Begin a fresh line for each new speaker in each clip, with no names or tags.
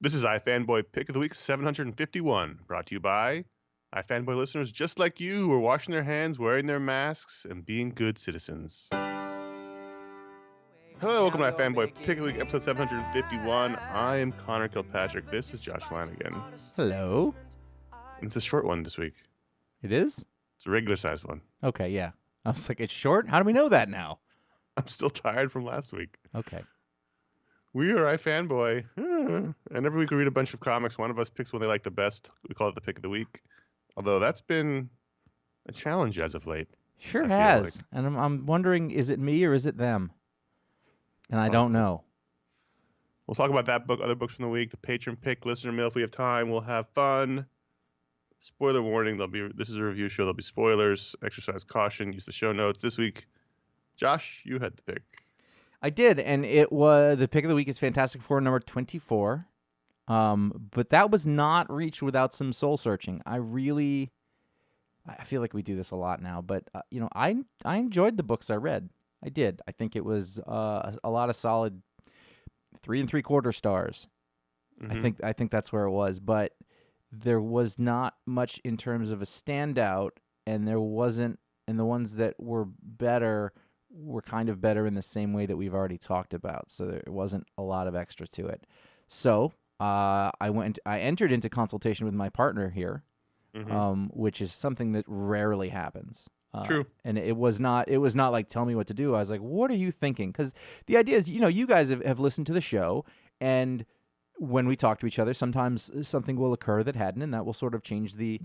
This is iFanboy Pick of the Week 751, brought to you by iFanboy listeners just like you who are washing their hands, wearing their masks, and being good citizens. Hello, welcome to iFanboy Pick of the Week, episode 751. I am Connor Kilpatrick. This is Josh Flanagan.
Hello.
And it's a short one this week.
It is?
It's a regular sized one.
Okay, yeah. I was like, it's short? How do we know that now?
I'm still tired from last week.
Okay.
We are iFanboy. And every week we read a bunch of comics. One of us picks one they like the best. We call it the Pick of the Week. Although that's been a challenge as of late.
Sure has. Like. And I'm wondering, is it me or is it them? And I don't know.
We'll talk about that book, other books from the week, the Patron Pick, listener mail if we have time. We'll have fun. Spoiler warning, this is a review show. There'll be spoilers. Exercise caution. Use the show notes. This week, Josh, you had the pick.
I did, and it was the pick of the week is Fantastic Four number 24. But that was not reached without some soul searching. I feel like we do this a lot now, but I enjoyed the books I read. I did. I think it was a lot of solid 3 3/4 stars.
Mm-hmm.
I think that's where it was, but there was not much in terms of a standout, and there wasn't. And the ones that were better were kind of better in the same way that we've already talked about. So there wasn't a lot of extra to it. So I entered into consultation with my partner here, which is something that rarely happens.
True.
And it was not like, tell me what to do. I was like, what are you thinking? Because the idea is, you guys have listened to the show, and when we talk to each other, sometimes something will occur that hadn't, and that will sort of change the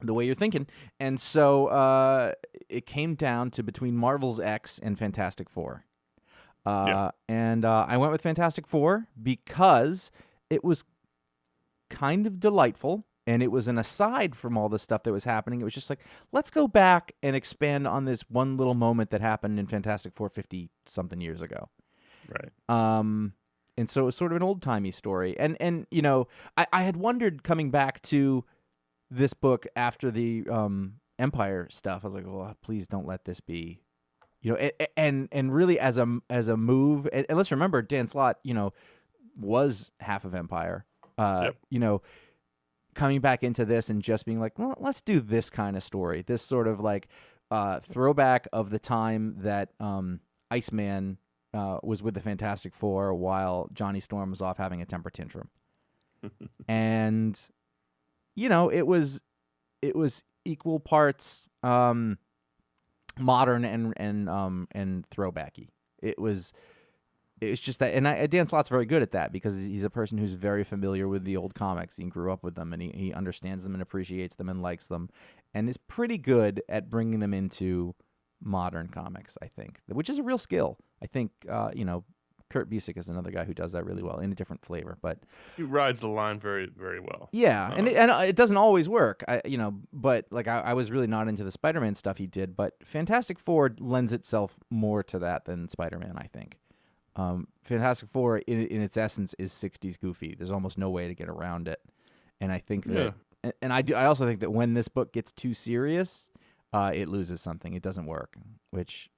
way you're thinking. And so it came down to between Marvel's X and Fantastic Four. And I went with Fantastic Four because it was kind of delightful, and it was an aside from all the stuff that was happening. It was just like, let's go back and expand on this one little moment that happened in Fantastic Four 50-something years ago.
Right.
And so it was sort of an old-timey story. And I had wondered coming back to this book after the Empire stuff. I was like, well, please don't let this be, and really as a move. And let's remember, Dan Slott, was half of Empire. Coming back into this and just being like, well, let's do this kind of story. This sort of like throwback of the time that Iceman was with the Fantastic Four while Johnny Storm was off having a temper tantrum, and it was equal parts modern and throwbacky. It's just that, and Dan Slott's very good at that because he's a person who's very familiar with the old comics. He grew up with them, and he understands them and appreciates them and likes them, and is pretty good at bringing them into modern comics, I think, which is a real skill. I think, Kurt Busiek is another guy who does that really well in a different flavor, but
he rides the line very, very well.
Yeah, and it doesn't always work, but like I was really not into the Spider-Man stuff he did, but Fantastic Four lends itself more to that than Spider-Man, I think. Fantastic Four, in its essence, is 60s goofy. There's almost no way to get around it, and I think that, and I also think that when this book gets too serious, it loses something. It doesn't work, which.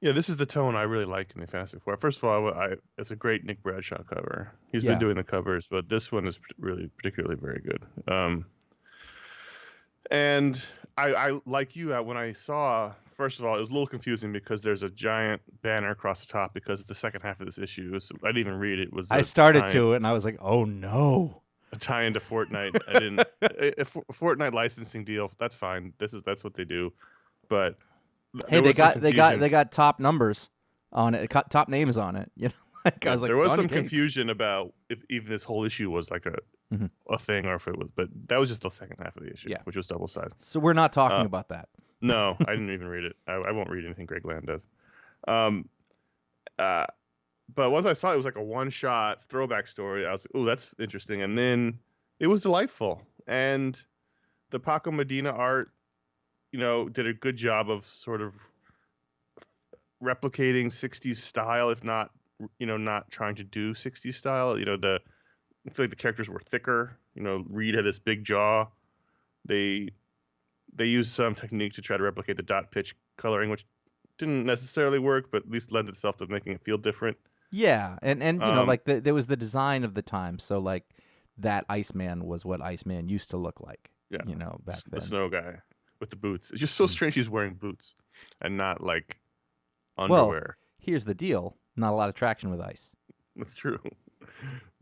Yeah, this is the tone I really like in the Fantastic Four. First of all, it's a great Nick Bradshaw cover. He's been doing the covers, but this one is really particularly very good. And I like you, when I saw, first of all, it was a little confusing because there's a giant banner across the top because the second half of this issue, I didn't even read it. I
started to it, and I was like, oh no.
A tie into Fortnite. I didn't. A Fortnite licensing deal, that's fine. That's what they do. But
hey, they got top numbers on it, top names on it. I was like,
there was some
Gates.
Confusion about if even this whole issue was like a thing, or if it was. But that was just the second half of the issue, which was double sized.
So we're not talking about that.
No, I didn't even read it. I won't read anything Greg Land does. But once I saw it was like a one-shot throwback story, I was like, "Oh, that's interesting." And then it was delightful, and the Paco Medina art, did a good job of sort of replicating 60s style, if not, not trying to do 60s style. I feel like the characters were thicker. Reed had this big jaw. They used some technique to try to replicate the dot pitch coloring, which didn't necessarily work, but at least lend itself to making it feel different.
Yeah, and you know, like there was the design of the time, so like that Iceman was what Iceman used to look like.
Yeah,
You know, back
the
then.
snow guy with the boots. It's just so strange he's wearing boots and not like
Well,
underwear.
here's the deal: not a lot of traction with ice.
That's true.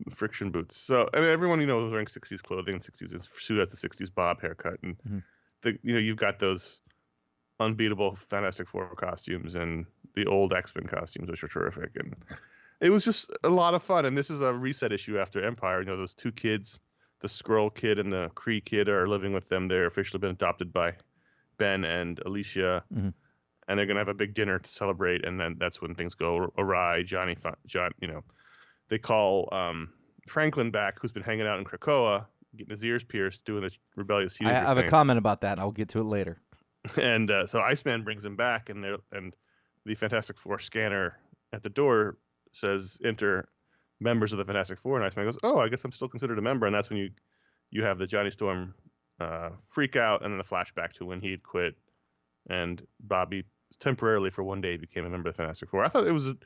Friction boots. So I mean, everyone was wearing '60s clothing and '60s. Sue has the '60s bob haircut, and you've got those unbeatable Fantastic Four costumes and the old X-Men costumes, which are terrific. And it was just a lot of fun. And this is a reset issue after Empire. Those two kids, the Skrull kid and the Kree kid, are living with them. They're officially been adopted by Ben and Alicia. And they're gonna have a big dinner to celebrate, and then that's when things go awry. John, they call Franklin back, who's been hanging out in Krakoa, getting his ears pierced, doing this rebellious teenager
I have
thing.
a comment about that. I'll get to it later.
And so Iceman brings him back, and the Fantastic Four scanner at the door says, "Enter members of the Fantastic Four." And Iceman goes, "Oh, I guess I'm still considered a member." And that's when you have the Johnny Storm freak out, and then the flashback to when he had quit, and Bobby temporarily for one day became a member of the Fantastic Four. I thought it was a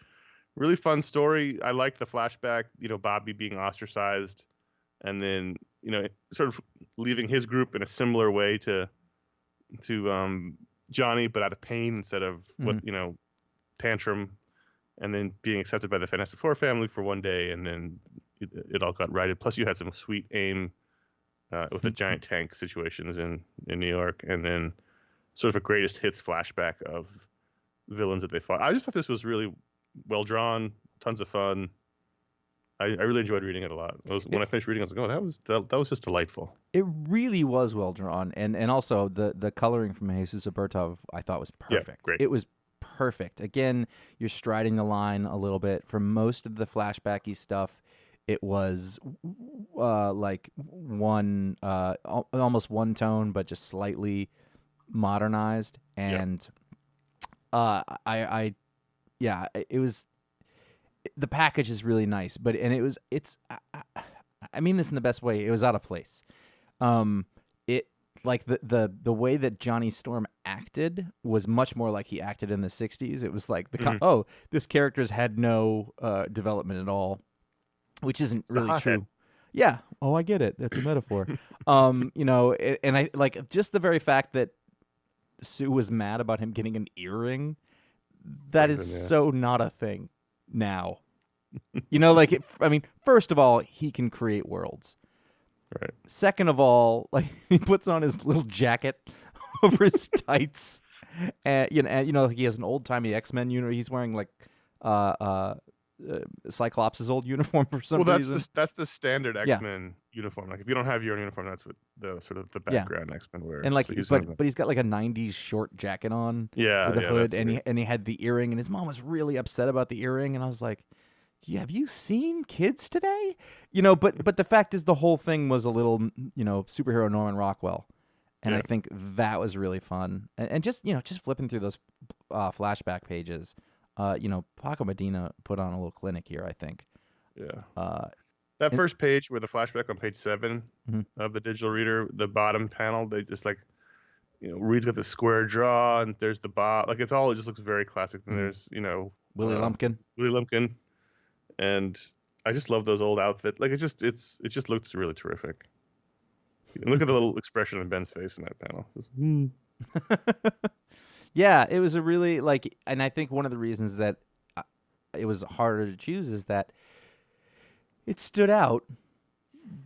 really fun story. I liked the flashback, Bobby being ostracized, and then sort of leaving his group in a similar way to Johnny, but out of pain instead of tantrum, and then being accepted by the Fantastic Four family for one day, and then it all got righted. Plus, you had some sweet aim with the giant tank situations in New York, and then sort of a greatest hits flashback of villains that they fought. I just thought this was really well drawn, tons of fun. I really enjoyed reading it a lot. When I finished reading, I was like, "Oh, that was just delightful."
It really was well drawn, and also the coloring from Jesus Aburtov I thought was perfect.
Yeah, great.
It was perfect. Again, you're striding the line a little bit. For most of the flashbacky stuff, it was like almost one tone, but just slightly modernized. And it was. The package is really nice, I mean this in the best way. It was out of place. It like the way that Johnny Storm acted was much more like he acted in the 60s. It was like this character's had no development at all, which isn't really true. Yeah. Oh, I get it. That's a metaphor. And I like just the very fact that Sue was mad about him getting an earring. That is so not a thing now. First of all, he can create worlds.
Right.
Second of all, like he puts on his little jacket over his tights, and he has an old timey X-Men uniform. He's wearing like Cyclops' old uniform for some reason.
That's the standard X-Men uniform. Like if you don't have your own uniform, that's what the sort of the background X-Men wear.
And like, but he's got like a '90s short jacket on, with a hood, and he had the earring, and his mom was really upset about the earring, and I was like, have you seen kids today? But the fact is, the whole thing was a little, superhero Norman Rockwell, and I think that was really fun, and just flipping through those flashback pages. Paco Medina put on a little clinic here, I think.
Yeah. That first page where the flashback on page 7 of the digital reader, the bottom panel, they just like, Reed's got the square jaw, and there's the bob. Like it just looks very classic. And there's,
Willie Lumpkin.
And I just love those old outfits. Like it just looks really terrific. And look at the little expression on Ben's face in that panel.
Yeah, it was a really and I think one of the reasons that it was harder to choose is that it stood out,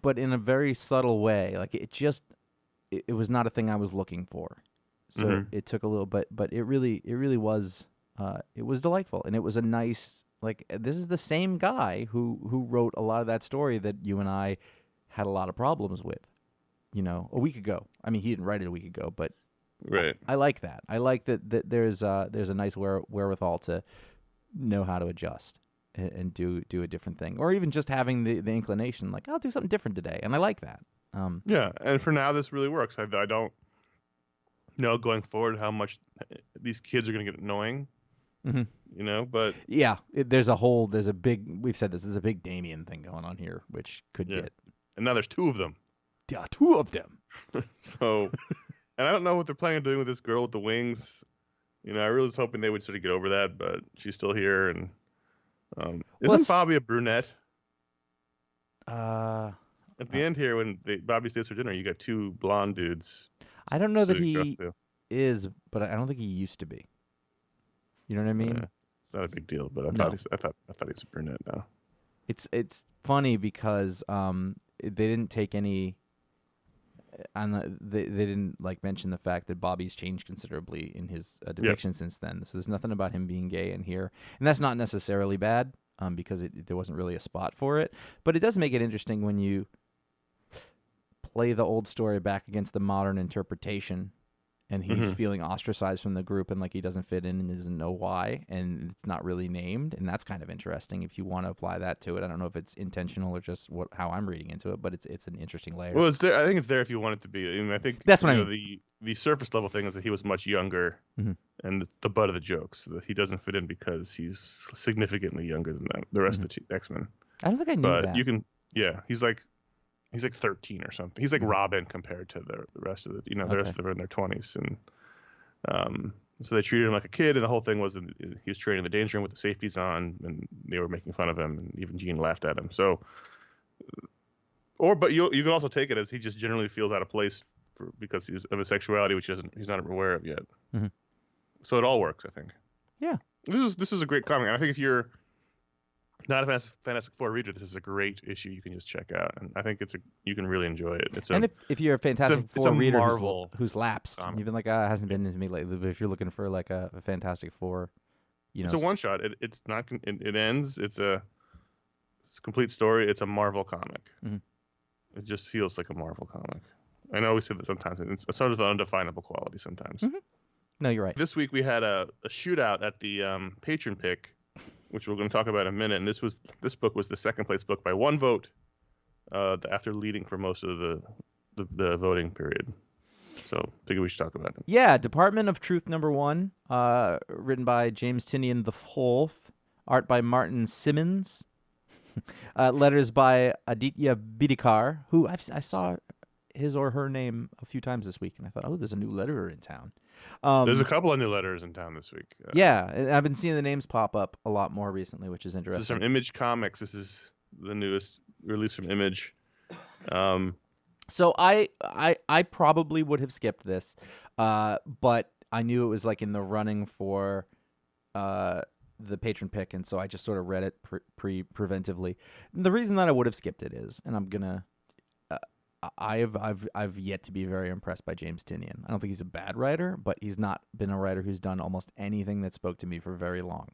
but in a very subtle way. Like it was not a thing I was looking for, so it took a little bit, but it really was it was delightful, and it was a nice this is the same guy who wrote a lot of that story that you and I had a lot of problems with, a week ago. I mean, he didn't write it a week ago, but.
Right.
I like that. I like that there's a nice wherewithal to know how to adjust and do a different thing, or even just having the inclination, like I'll do something different today, and I like that.
Yeah, and for now this really works. I don't know going forward how much these kids are going to get annoying. But
yeah, there's a big. We've said this. There's a big Damien thing going on here, which could get.
And now there's 2 of them.
Yeah, 2 of them.
So. And I don't know what they're planning on doing with this girl with the wings. I really was hoping they would sort of get over that, but she's still here. And Isn't Bobby a brunette?
Uh,
At the end here, when Bobby stays for dinner, you got two blonde dudes.
I don't know that
sitting across
he
the-
is, but I don't think he used to be. You know what I mean?
It's not a big deal, but I
No.
thought he was a brunette now.
It's funny because they didn't take any. They didn't like mention the fact that Bobby's changed considerably in his depiction since then. So there's nothing about him being gay in here, and that's not necessarily bad because there wasn't really a spot for it. But it does make it interesting when you play the old story back against the modern interpretation, and he's feeling ostracized from the group and like he doesn't fit in and doesn't know why, and it's not really named, and that's kind of interesting if you want to apply that to it. I don't know if it's intentional or just how I'm reading into it, but it's an interesting layer.
Well, it's there. I think it's there if you want it to be. I mean, I think
that's what I mean.
The surface level thing is that he was much younger, and the butt of the jokes that he doesn't fit in because he's significantly younger than the rest of the X-Men.
I don't think I knew
but
that.
You can, he's like 13 or something. He's like Robin compared to the rest of the rest of them are in their 20s, and so they treated him like a kid, and the whole thing was that he was training in the danger room with the safeties on, and they were making fun of him, and even Jean laughed at him. So, but you can also take it as he just generally feels out of place because of his sexuality, which he's not aware of yet. So it all works, I think.
Yeah,
this is a great comic, and I think if you're not a Fantastic Four reader, this is a great issue you can just check out, and I think you can really enjoy it.
If you're a Fantastic Four reader who's lapsed,
comic.
You've been like, it hasn't been into me lately. But if you're looking for like a Fantastic Four,
it's a one shot. It's not. It ends. It's a complete story. It's a Marvel comic. It just feels like a Marvel comic. I know we say that sometimes. It's sort of an undefinable quality sometimes.
No, you're right.
This week we had a shootout at the Patron Pick, which we're going to talk about in a minute. And this book was the second place book by one vote, after leading for most of the voting period. So I figured we should talk about it.
Yeah, Department of Truth #1, written by James Tynion IV, art by Martin Simmons, letters by Aditya Bidikar, who I saw his or her name a few times this week, and I thought, oh, there's a new letterer in town.
There's a couple of new letters in town this week.
Yeah, and I've been seeing the names pop up a lot more recently, which is interesting.
This is from Image Comics. This is the newest release from Image.
So I probably would have skipped this, but I knew it was like in the running for the Patron Pick, and so I just sort of read it preventively. The reason that I would have skipped it is, and I'm gonna. I've yet to be very impressed by James Tynion. I don't think he's a bad writer, but he's not been a writer who's done almost anything that spoke to me for very long.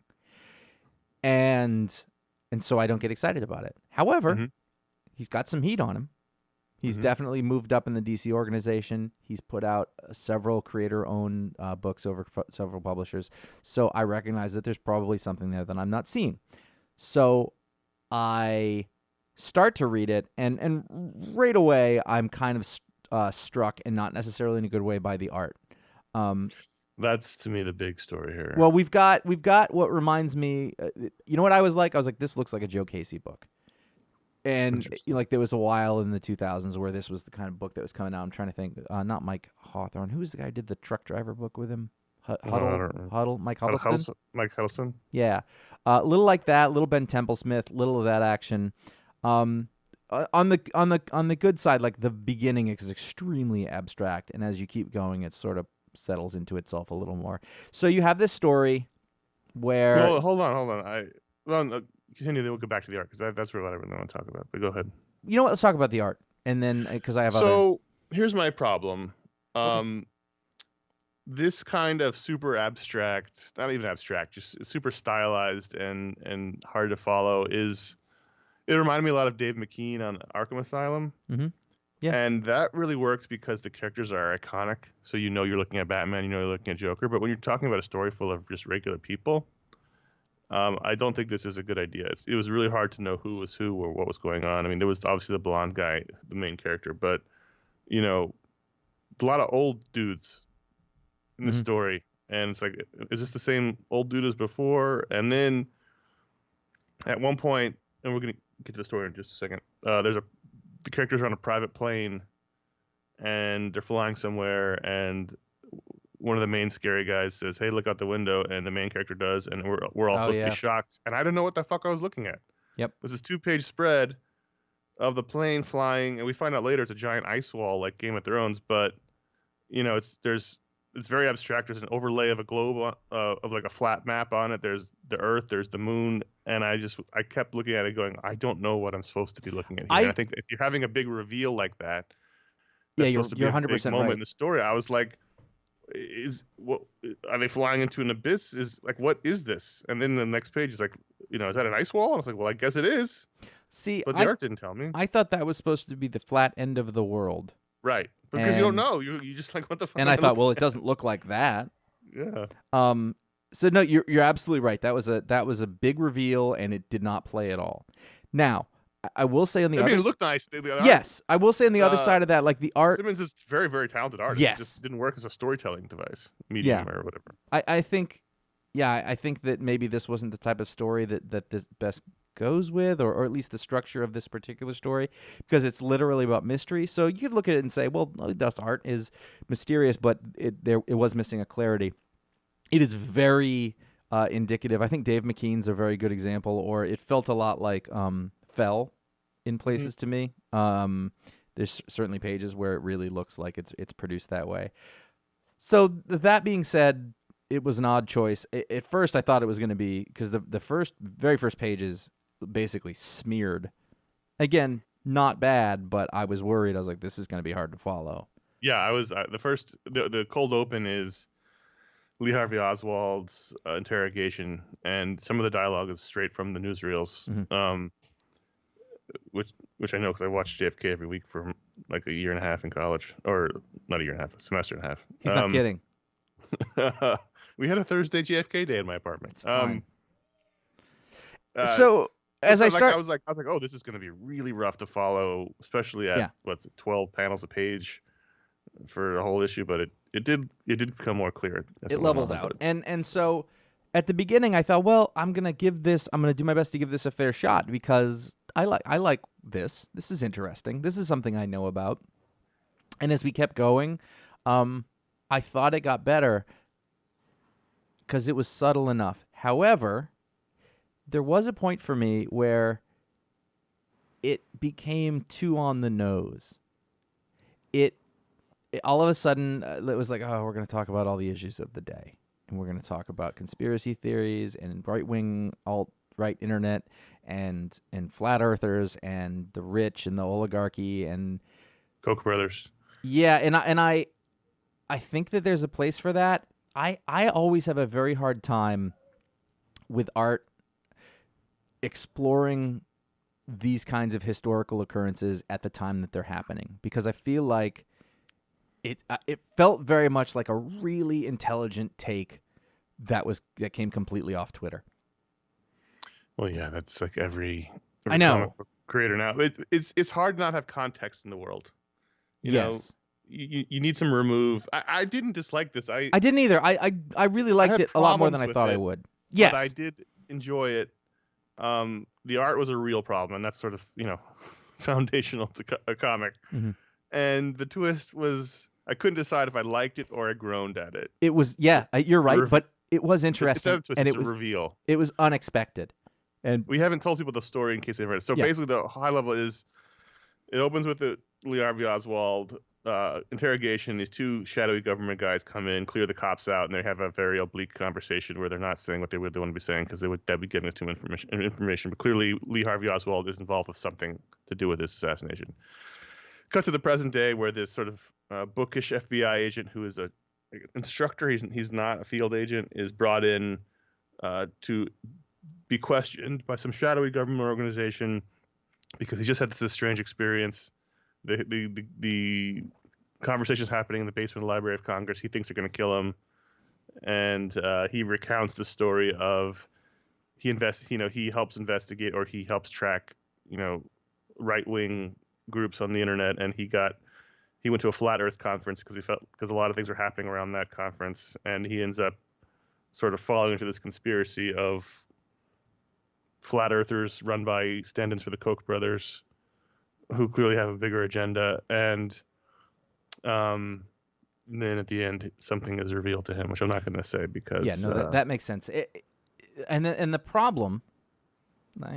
And so I don't get excited about it. However, he's got some heat on him. He's definitely moved up in the DC organization. He's put out several creator-owned books over several publishers. So I recognize that there's probably something there that I'm not seeing. So I start to read it, and right away I'm kind of struck, and not necessarily in a good way, by the art.
That's to me the big story here.
Well, we've got what reminds me. You know what I was like? This looks like a Joe Casey book. And like there was a while in the 2000s where this was the kind of book that was coming out. I'm trying to think. Not Mike Hawthorne. Who was the guy who did the truck driver book with him? Mike Huddleston.
Mike Huddleston.
Yeah, little like that. Little Ben Templesmith. Little of that action. On the good side, like the beginning is extremely abstract, and as you keep going, it sort of settles into itself a little more. So you have this story where.
Well, hold on. Continue. Then we'll go back to the art because that's what I really want to talk about. But go ahead.
You know what? Let's talk about the art, and then because I have
So here's my problem. This kind of super abstract, not even abstract, just super stylized and hard to follow It reminded me a lot of Dave McKean on Arkham Asylum.
Yeah.
And that really works because the characters are iconic. So you're looking at Batman, you're looking at Joker. But when you're talking about a story full of just regular people, I don't think this is a good idea. It was really hard to know who was who or what was going on. I mean, there was obviously the blonde guy, the main character, but, a lot of old dudes in the story. And it's like, is this the same old dude as before? And then at one point, and we're going to get to the story in just a second, the characters are on a private plane, and they're flying somewhere, and one of the main scary guys says, "Hey, look out the window," and the main character does, and we're all
Oh,
supposed to
yeah.
be shocked, and I didn't know what the fuck I was looking at.
Yep.
This is 2-page spread of the plane flying, and we find out later it's a giant ice wall like Game of Thrones, but it's very abstract. There's an overlay of a globe of like a flat map on it. There's the Earth, there's the moon, and I kept looking at it, going, I don't know what I'm supposed to be looking at here. And I think if you're having a big reveal like that, that's supposed to be
you're
a
100%
big moment
right.
in the story. I was like, are they flying into an abyss? What is this? And then the next page is like, is that an ice wall? And I was like, well, I guess it is.
See,
But the art didn't tell me.
I thought that was supposed to be the flat end of the world.
Right. Because you don't know. You just like, what the fuck?
And I thought, well, it doesn't look like that.
Yeah.
So no, you're absolutely right. That was a big reveal, and it did not play at all. Now, I will say on the other
it looked nice.
Yes, I will say on the other side of that, like the art.
Simmons is very, very talented artist.
Yes.
It just didn't work as a storytelling device, medium or whatever.
I think that maybe this wasn't the type of story that this best goes with, or at least the structure of this particular story, because it's literally about mystery. So you could look at it and say, well, this art is mysterious, but it was missing a clarity. It is very indicative. I think Dave McKean's a very good example, or it felt a lot like Fell in places to me. There's certainly pages where it really looks like it's produced that way. So that being said, it was an odd choice. At first, I thought it was going to be, because the very first page is basically smeared. Again, not bad, but I was worried. I was like, this is going to be hard to follow.
Yeah, I was the cold open is Lee Harvey Oswald's interrogation, and some of the dialogue is straight from the newsreels, which I know because I watched JFK every week for like a year and a half in college, or not a year and a half, a semester and a half.
He's not kidding.
We had a Thursday JFK day in my apartment.
It's fine.
So
as I
was like, oh, this is going to be really rough to follow, especially at 12 panels a page for the whole issue. But it did become more clear.
It leveled out, and so at the beginning I thought, well, I'm gonna do my best to give this a fair shot, because I like this. This is interesting. This is something I know about. And as we kept going, I thought it got better because it was subtle enough. However, there was a point for me where it became too on the nose. It all of a sudden, it was like, oh, we're going to talk about all the issues of the day. And we're going to talk about conspiracy theories and right-wing alt-right internet and flat earthers and the rich and the oligarchy and
Koch brothers.
Yeah, and I think that there's a place for that. I always have a very hard time with art exploring these kinds of historical occurrences at the time that they're happening, because I feel like it felt very much like a really intelligent take that came completely off Twitter.
Well, yeah, that's like every
I know
comic book creator now. It's hard to not have context in the world. You know, you need some remove. I didn't dislike this. I
didn't either. I really liked it a lot more than I thought I would. Yes,
but I did enjoy it. The art was a real problem, and that's sort of foundational to a comic.
Mm-hmm.
And the twist was, I couldn't decide if I liked it or I groaned at it.
It was, you're right, but it was interesting.
Instead of twist,
and
it was a reveal.
It was unexpected. And
we haven't told people the story in case they've read it. So basically, the high level is, it opens with the Lee Harvey Oswald interrogation. These two shadowy government guys come in, clear the cops out, and they have a very oblique conversation where they're not saying what they would want to be saying, because that'd be giving us too much information. But clearly, Lee Harvey Oswald is involved with something to do with this assassination. Cut to the present day, where this sort of bookish FBI agent, who is an instructor, he's not a field agent, is brought in to be questioned by some shadowy government organization because he just had this strange experience. The conversation's happening in the basement of the Library of Congress. He thinks they're going to kill him, and he recounts the story of he helps investigate, or he helps track right-wing groups on the internet, and he went to a flat Earth conference because a lot of things were happening around that conference, and he ends up sort of falling into this conspiracy of flat earthers run by stand-ins for the Koch brothers, who clearly have a bigger agenda, and And then at the end, something is revealed to him, which I'm not going to say because
Yeah, no, that makes sense. And the problem,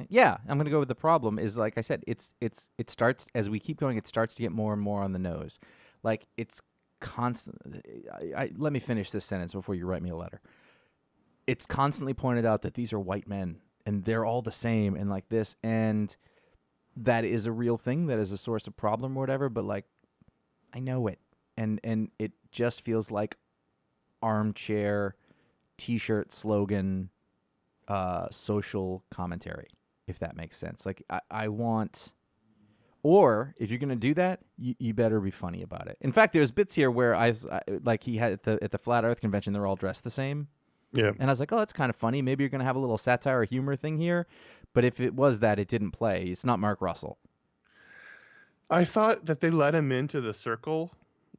yeah, I'm going to go with the problem is, like I said, it starts as we keep going. It starts to get more and more on the nose, like it's constant. Let me finish this sentence before you write me a letter. It's constantly pointed out that these are white men and they're all the same and like this, and that is a real thing. That is a source of problem or whatever. But like, I know it, and it just feels like armchair T-shirt slogan, social commentary, if that makes sense. Like I want, or if you're gonna do that, you better be funny about it. In fact, there's bits here where I like he had at the Flat Earth convention, they're all dressed the same.
yeah.
And I was like, oh, that's kind of funny. Maybe you're gonna have a little satire or humor thing here. But if it was that, it didn't play. It's not Mark Russell.
I thought that they let him into the circle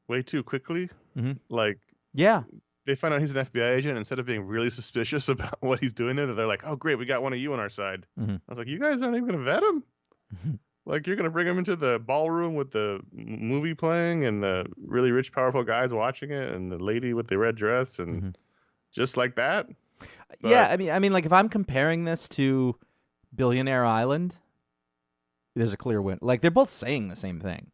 way too quickly.
Mm-hmm.
Like,
Yeah.
they find out he's an FBI agent. Instead of being really suspicious about what he's doing there, they're like, oh, great, we got one of you on our side.
Mm-hmm.
I was like, you guys aren't even going to vet him? Like, you're going to bring him into the ballroom with the movie playing and the really rich, powerful guys watching it and the lady with the red dress and just like that? But,
yeah, I mean, like if I'm comparing this to Billionaire Island, there's a clear win. Like they're both saying the same thing,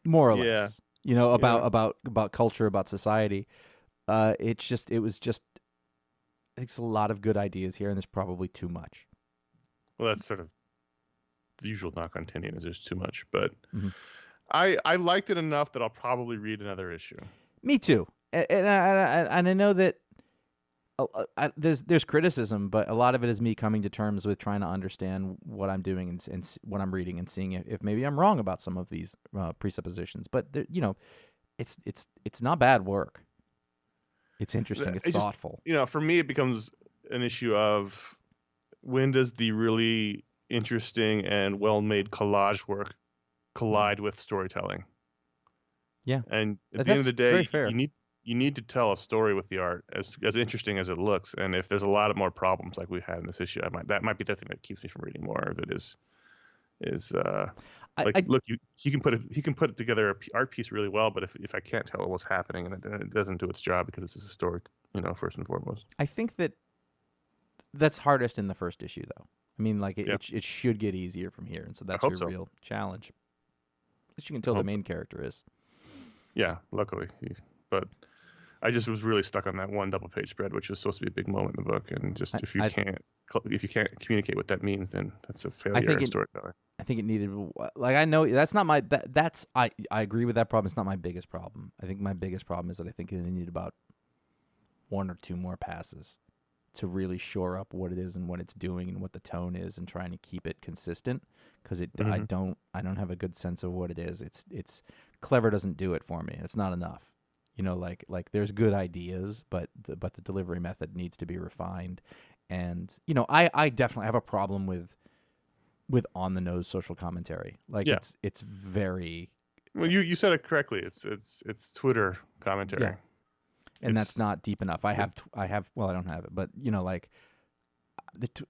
more or less. You know, about culture, about society. It was just. I think it's a lot of good ideas here, and there's probably too much.
Well, that's sort of the usual knock on Tinian is there's too much, but I liked it enough that I'll probably read another issue.
Me too, and I know that there's criticism, but a lot of it is me coming to terms with trying to understand what I'm doing and what I'm reading and seeing if maybe I'm wrong about some of these presuppositions. But you know, it's not bad work. It's interesting. It's thoughtful.
You know, for me, it becomes an issue of when does the really interesting and well-made collage work collide with storytelling?
Yeah,
and at
That's
the end of the day,
very fair.
you need to tell a story with the art as interesting as it looks. And if there's a lot of more problems like we had in this issue, that might be the thing that keeps me from reading more of it. Look, he can put together an art piece really well, but if I can't tell what's happening, and it doesn't do its job because it's a story, you know, first and foremost.
I think that's hardest in the first issue, though. I mean, like it should get easier from here, and so that's your real challenge. At least you can tell the main character is. Yeah,
luckily, but I just was really stuck on that one double-page spread, which was supposed to be a big moment in the book, and just if you can't communicate what that means, then that's a failure in storytelling.
I think it needed, like, I know that's not my that's I agree with that problem. It's not my biggest problem. I think my biggest problem is that I think it needed about one or two more passes to really shore up what it is and what it's doing and what the tone is, and trying to keep it consistent, because I don't have a good sense of what it is. It's clever doesn't do it for me. It's not enough. You know, like there's good ideas, but the delivery method needs to be refined. And you know, I definitely have a problem with on the nose social commentary. Like it's very
well. You said it correctly. It's Twitter commentary.
Yeah. And that's not deep enough. I don't have it, but you know, like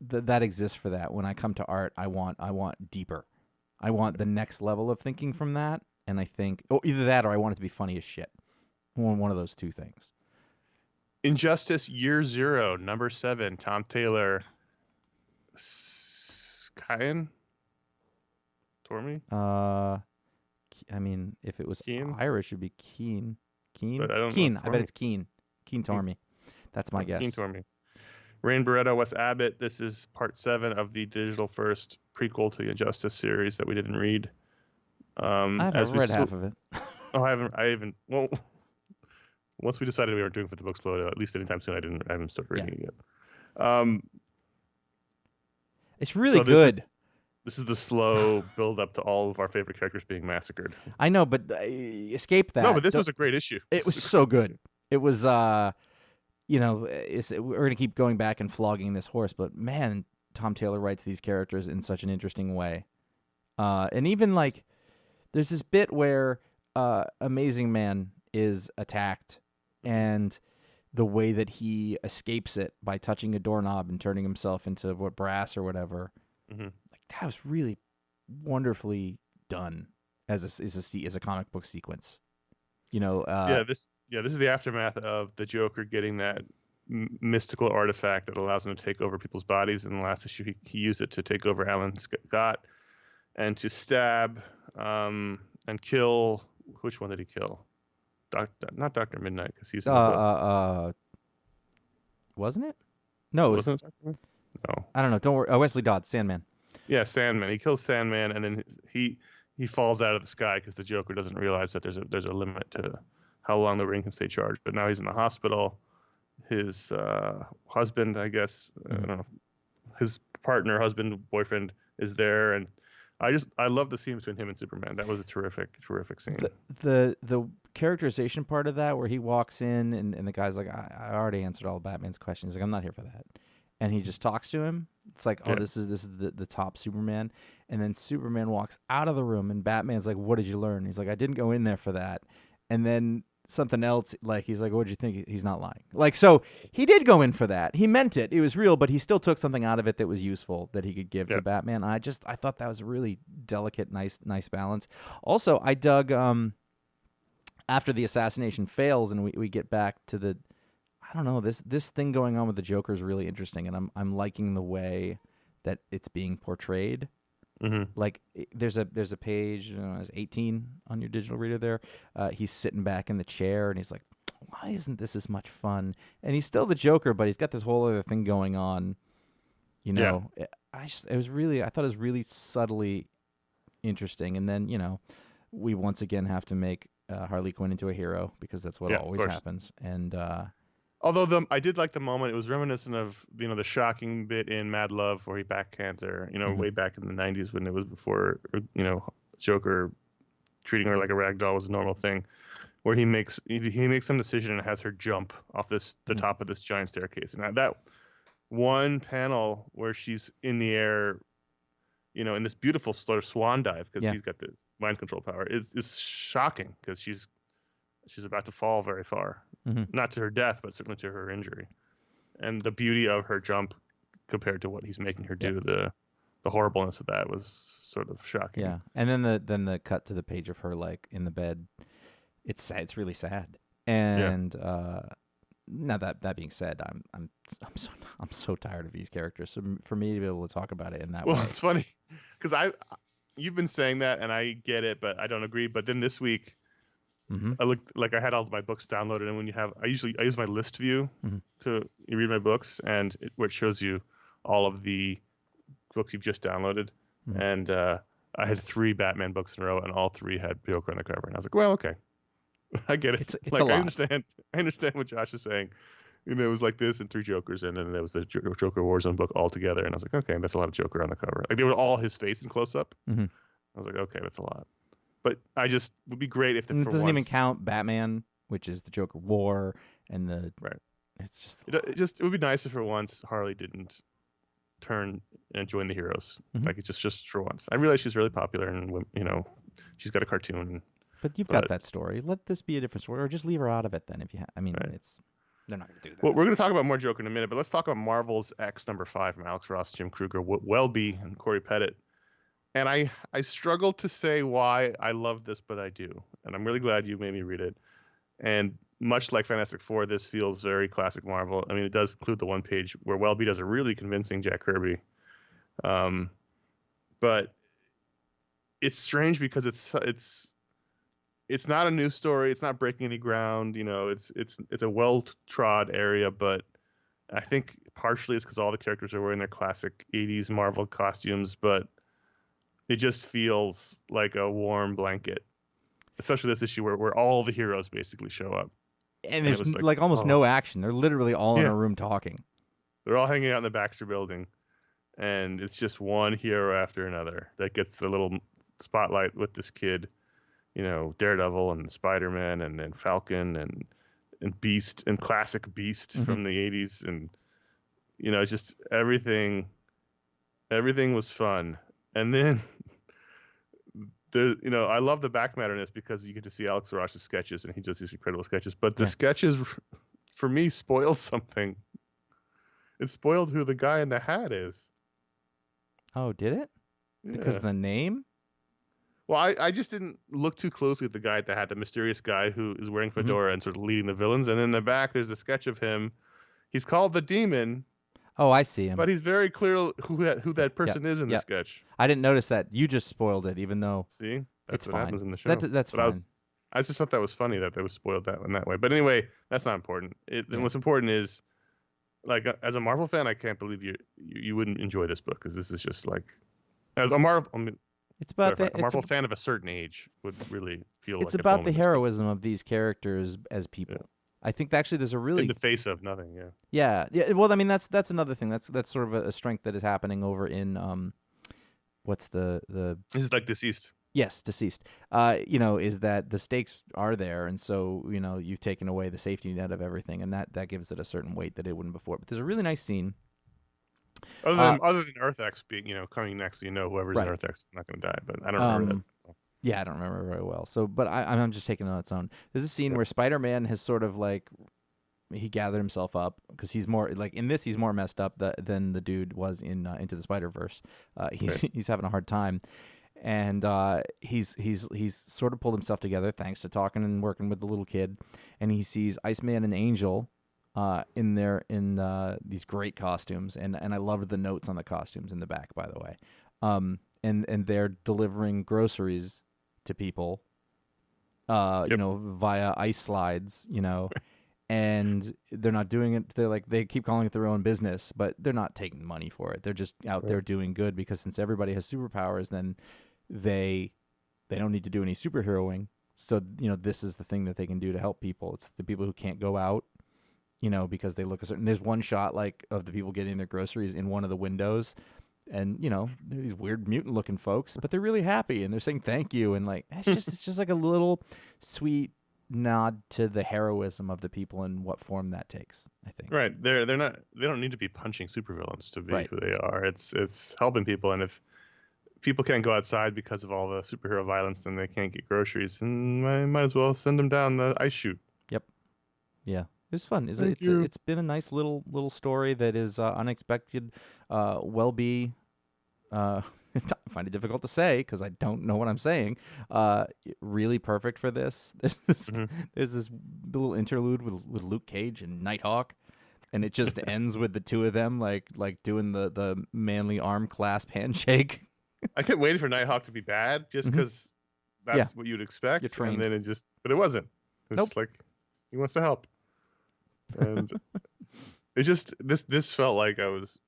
that exists for that. When I come to art, I want deeper. I want the next level of thinking from that, and I think either that or I want it to be funny as shit. One of those two things.
Injustice Year Zero, number 7, Tom Taylor. Kyan? Tormey?
I mean, if it was
Keen?
Irish, it'd be Keen.
But I don't
Keen.
know.
I bet it's Keen. Keen Tormey. That's my guess.
Keen Tormey. Rain Barretto, Wes Abbott. This is part 7 of the digital first prequel to the Injustice series that we didn't read.
I haven't read half of it.
Oh, I haven't. Well, once we decided we weren't doing For the Books Explode, at least anytime soon, I haven't started reading it yet.
It's really good.
This is the slow build up to all of our favorite characters being massacred.
I know, but escape that.
No, but this was a great issue.
It was so good. It was, you know, we're going to keep going back and flogging this horse, but man, Tom Taylor writes these characters in such an interesting way. And even like, there's this bit where Amazing Man is attacked, and the way that he escapes it by touching a doorknob and turning himself into brass or whatever. Mm-hmm. Like that was really wonderfully done as a comic book sequence.
This is the aftermath of the Joker getting that mystical artifact that allows him to take over people's bodies. In the last issue, he used it to take over Alan Scott and to stab and kill. Which one did he kill? Not Dr. Midnight, because he's in the book.
Wasn't it? No,
wasn't it Dr. Midnight? No.
I don't know. Don't worry. Wesley Dodds, Sandman.
Yeah, Sandman. He kills Sandman, and then he falls out of the sky because the Joker doesn't realize that there's a limit to how long the ring can stay charged. But now he's in the hospital. His husband, I guess, I don't know, his partner, husband, boyfriend is there, and I love the scene between him and Superman. That was a terrific scene.
The characterization part of that, where he walks in and the guy's like, I already answered all of Batman's questions. Like, I'm not here for that. And he just talks to him. It's like, this is the top Superman. And then Superman walks out of the room, and Batman's like, what did you learn? He's like, I didn't go in there for that. And then something else, like, he's like, what'd you think? He's not lying. Like, so he did go in for that. He meant it. It was real, but he still took something out of it that was useful that he could give to Batman. I thought that was a really delicate, nice balance. Also, I dug after the assassination fails and we get back to the, I don't know, this thing going on with the Joker is really interesting, and I'm liking the way that it's being portrayed. Mm-hmm. Like, there's a page, it's 18 on your digital reader there. He's sitting back in the chair, and he's like, why isn't this as much fun? And he's still the Joker, but he's got this whole other thing going on. I thought it was really subtly interesting. And then, we once again have to make Harley Quinn into a hero, because that's what always happens. And
although I did like the moment, it was reminiscent of the shocking bit in Mad Love where he backhands her, way back in the 90s when it was before Joker treating her like a rag doll was a normal thing, where he makes some decision and has her jump off the top of this giant staircase. And that one panel where she's in the air, in this beautiful sort of swan dive, because he's got this mind control power, is shocking, because she's about to fall very far. Mm-hmm. Not to her death, but certainly to her injury. And the beauty of her jump compared to what he's making her do, the horribleness of that was sort of shocking.
Yeah. And then the cut to the page of her, like, in the bed, it's sad. It's really sad. And now that being said, I'm so tired of these characters. So for me to be able to talk about it in that way.
Well, it's funny because you've been saying that, and I get it, but I don't agree. But then this week, I looked, like, I had all of my books downloaded, and when I use my list view to read my books, and where it shows you all of the books you've just downloaded, and I had 3 Batman books in a row, and all 3 had Joker on the cover, and I was like, well, okay, I get it.
It's like,
I understand what Josh is saying. It was like this and 3 Jokers, and then there was the Joker Warzone book all together, and I was like, okay, that's a lot of Joker on the cover. Like, they were all his face in close up. I was like, okay, that's a lot. But it would be great if
it doesn't even count Batman, which is the Joker War, and the It's
just it would be nice if for once Harley didn't turn and join the heroes. Like, it's just for once. I realize she's really popular, and she's got a cartoon.
But you've got that story. Let this be a different story, or just leave her out of it then. If you, they're not going to do that.
Well, we're going to talk about more Joker in a minute, but let's talk about Marvel's X #5 from Alex Ross, Jim Krueger, Welby, and Corey Pettit. And I struggle to say why I love this, but I do. And I'm really glad you made me read it. And much like Fantastic Four, this feels very classic Marvel. I mean, it does include the one page where Welby does a really convincing Jack Kirby. But it's strange because it's not a new story. It's not breaking any ground. It's a well-trod area, but I think partially it's because all the characters are wearing their classic 80s Marvel costumes, but it just feels like a warm blanket, especially this issue where all the heroes basically show up.
And there's like almost no action. They're literally all in a room talking.
They're all hanging out in the Baxter Building, and it's just one hero after another that gets the little spotlight with this kid, Daredevil and Spider-Man, and then Falcon and Beast and classic Beast from the 80s. And, it's just everything was fun. And then I love the back matter in this because you get to see Alex Ross's sketches, and he does these incredible sketches. But the sketches, for me, spoiled something. It spoiled who the guy in the hat is.
Oh, did it? Yeah. Because of the name?
Well, I just didn't look too closely at the guy that had the mysterious guy who is wearing fedora and sort of leading the villains. And in the back, there's a sketch of him. He's called the Demon,
Oh, I see him.
but he's very clear who that
Yeah,
person is in the
yeah.
sketch.
I didn't notice that. You just spoiled it, even though
See, that's
it's
what
fine.
happens in the show.
That's
but
fine.
I just thought that was funny that they was spoiled that in that way. But anyway, that's not important. And what's important is, like, as a Marvel fan, I can't believe you wouldn't enjoy this book, because this is just like, as a Marvel.
It's about
a Marvel fan of a certain age would really feel.
It's
like
about the heroism of these characters as people. Yeah. I think actually there's a really
in the face of nothing.
Yeah. Well, I mean that's another thing. That's sort of a strength that is happening over in what's the
This is like Deceased.
Yes, Deceased. Is that the stakes are there, and so you've taken away the safety net of everything, and that gives it a certain weight that it wouldn't before. But there's a really nice scene.
Other than Earth X being coming next, whoever's in Earth X is not going to die. But I don't remember that.
Yeah, I don't remember very well. So, but I'm just taking it on its own. There's a scene where Spider-Man has sort of like he gathered himself up because he's more like in this he's more messed up than the dude was in Into the Spider-Verse. He's having a hard time, and he's sort of pulled himself together thanks to talking and working with the little kid, and he sees Iceman and Angel in these great costumes, and I loved the notes on the costumes in the back, by the way. And they're delivering groceries to people, via ice slides, and they're not doing it. They keep calling it their own business, but they're not taking money for it. They're just out there doing good, because since everybody has superpowers, then they don't need to do any superheroing. So, this is the thing that they can do to help people. It's the people who can't go out, because they look a certain. There's one shot of the people getting their groceries in one of the windows. And they're these weird mutant looking folks, but they're really happy and they're saying thank you, and like it's just like a little sweet nod to the heroism of the people and what form that takes, I think.
Right. They don't need to be punching supervillains to be who they are. It's helping people, and if people can't go outside because of all the superhero violence, then they can't get groceries, and I might as well send them down the ice chute.
Yep. Yeah. It was fun. It's been a nice little story that is unexpected, I find it difficult to say because I don't know what I'm saying. Really perfect for this. There's this little interlude with Luke Cage and Nighthawk, and it just ends with the two of them like doing the manly arm clasp handshake.
I kept waiting for Nighthawk to be bad just because that's what you'd expect.
You're trained.
And then but it wasn't. It was like he wants to help. And it's just this felt like I was,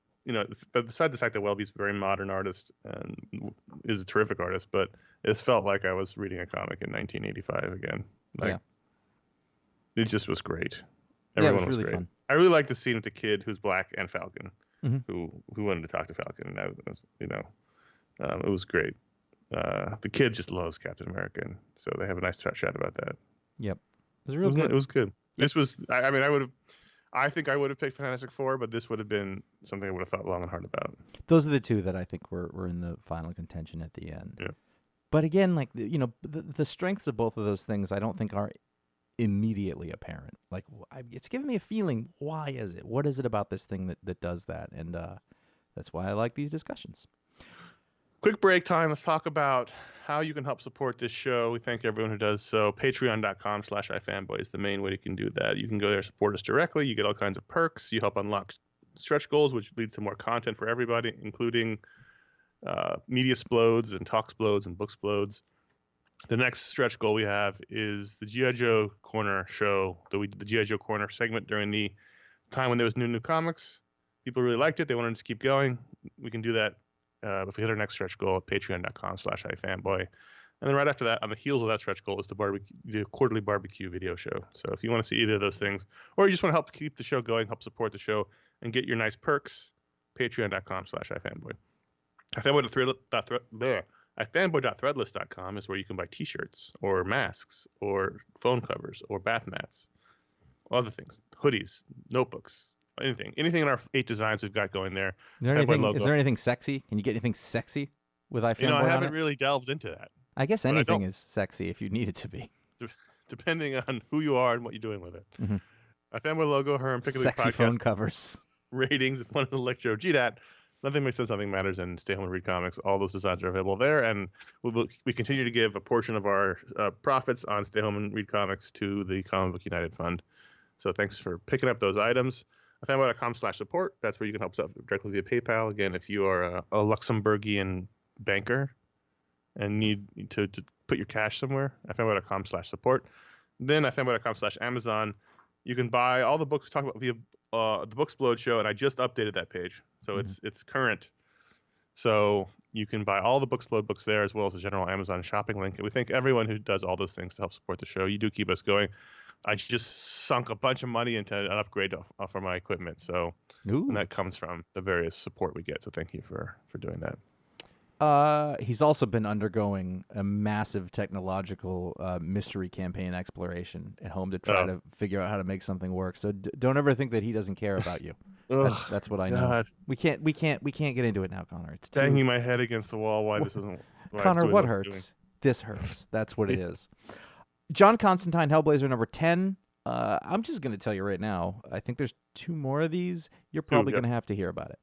but besides the fact that Welby's a very modern artist and is a terrific artist, but it felt like I was reading a comic in 1985 again. It just was great. Everyone was really great. Fun. I really liked the scene with the kid who's black and Falcon, who wanted to talk to Falcon, and that was, it was great. The kid just loves Captain America, and so they have a nice chat about that.
Yep, it was real good.
It was good. This was, I think I would have picked Fantastic Four, but this would have been something I would have thought long and hard about.
Those are the two that I think were in the final contention at the end.
Yeah.
But again, like, the strengths of both of those things I don't think are immediately apparent. Like, it's giving me a feeling. Why is it? What is it about this thing that does that? And that's why I like these discussions.
Quick break time. Let's talk about how you can help support this show. We thank everyone who does so. Patreon.com/iFanboy is the main way you can do that. You can go there and support us directly. You get all kinds of perks. You help unlock stretch goals, which leads to more content for everybody, including media explodes and talk explodes and book explodes. The next stretch goal we have is the G.I. Joe Corner show. We did the G.I. Joe Corner segment during the time when there was new comics. People really liked it. They wanted to keep going. We can do that if we hit our next stretch goal at patreon.com/iFanboy. And then right after that, on the heels of that stretch goal, is the quarterly barbecue video show. So if you want to see either of those things, or you just want to help keep the show going, help support the show, and get your nice perks, patreon.com/iFanboy. iFanboy.threadless.com is where you can buy t-shirts or masks or phone covers or bath mats, other things, hoodies, notebooks, anything in our 8 designs we've got going there.
Is there anything sexy? Can you get anything sexy with iFanboy?
I haven't really delved into that.
I guess anything is sexy if you need it to be,
depending on who you are and what you're doing with it. iFanboy logo, Herm, Piccadilly
sexy
podcast,
phone covers,
ratings. If one of the Electro GDAT, Nothing Makes Sense, Nothing Matters, and Stay Home and Read Comics. All those designs are available there, and we continue to give a portion of our profits on Stay Home and Read Comics to the Comic Book United Fund. So thanks for picking up those items. iFanboy.com/support. That's where you can help us out directly via PayPal. Again, if you are a Luxembourgian banker and need to put your cash somewhere, iFanboy.com/support. Then iFanboy.com/Amazon. You can buy all the books we talk about via the Booksplode show, and I just updated that page, so it's current. So you can buy all the Booksplode books there, as well as a general Amazon shopping link. And we thank everyone who does all those things to help support the show. You do keep us going. I just sunk a bunch of money into an upgrade for my equipment, so and that comes from the various support we get. So thank you for doing that.
He's also been undergoing a massive technological mystery campaign exploration at home to try to figure out how to make something work. So don't ever think that he doesn't care about you. That's what I know. We can't get into it now, Connor. It's
banging my head against the wall. Why this isn't?
Connor, what hurts? This hurts. That's what it is. John Constantine, Hellblazer number 10. I'm just going to tell you right now. I think there's 2 more of these. You're probably going to have to hear about it.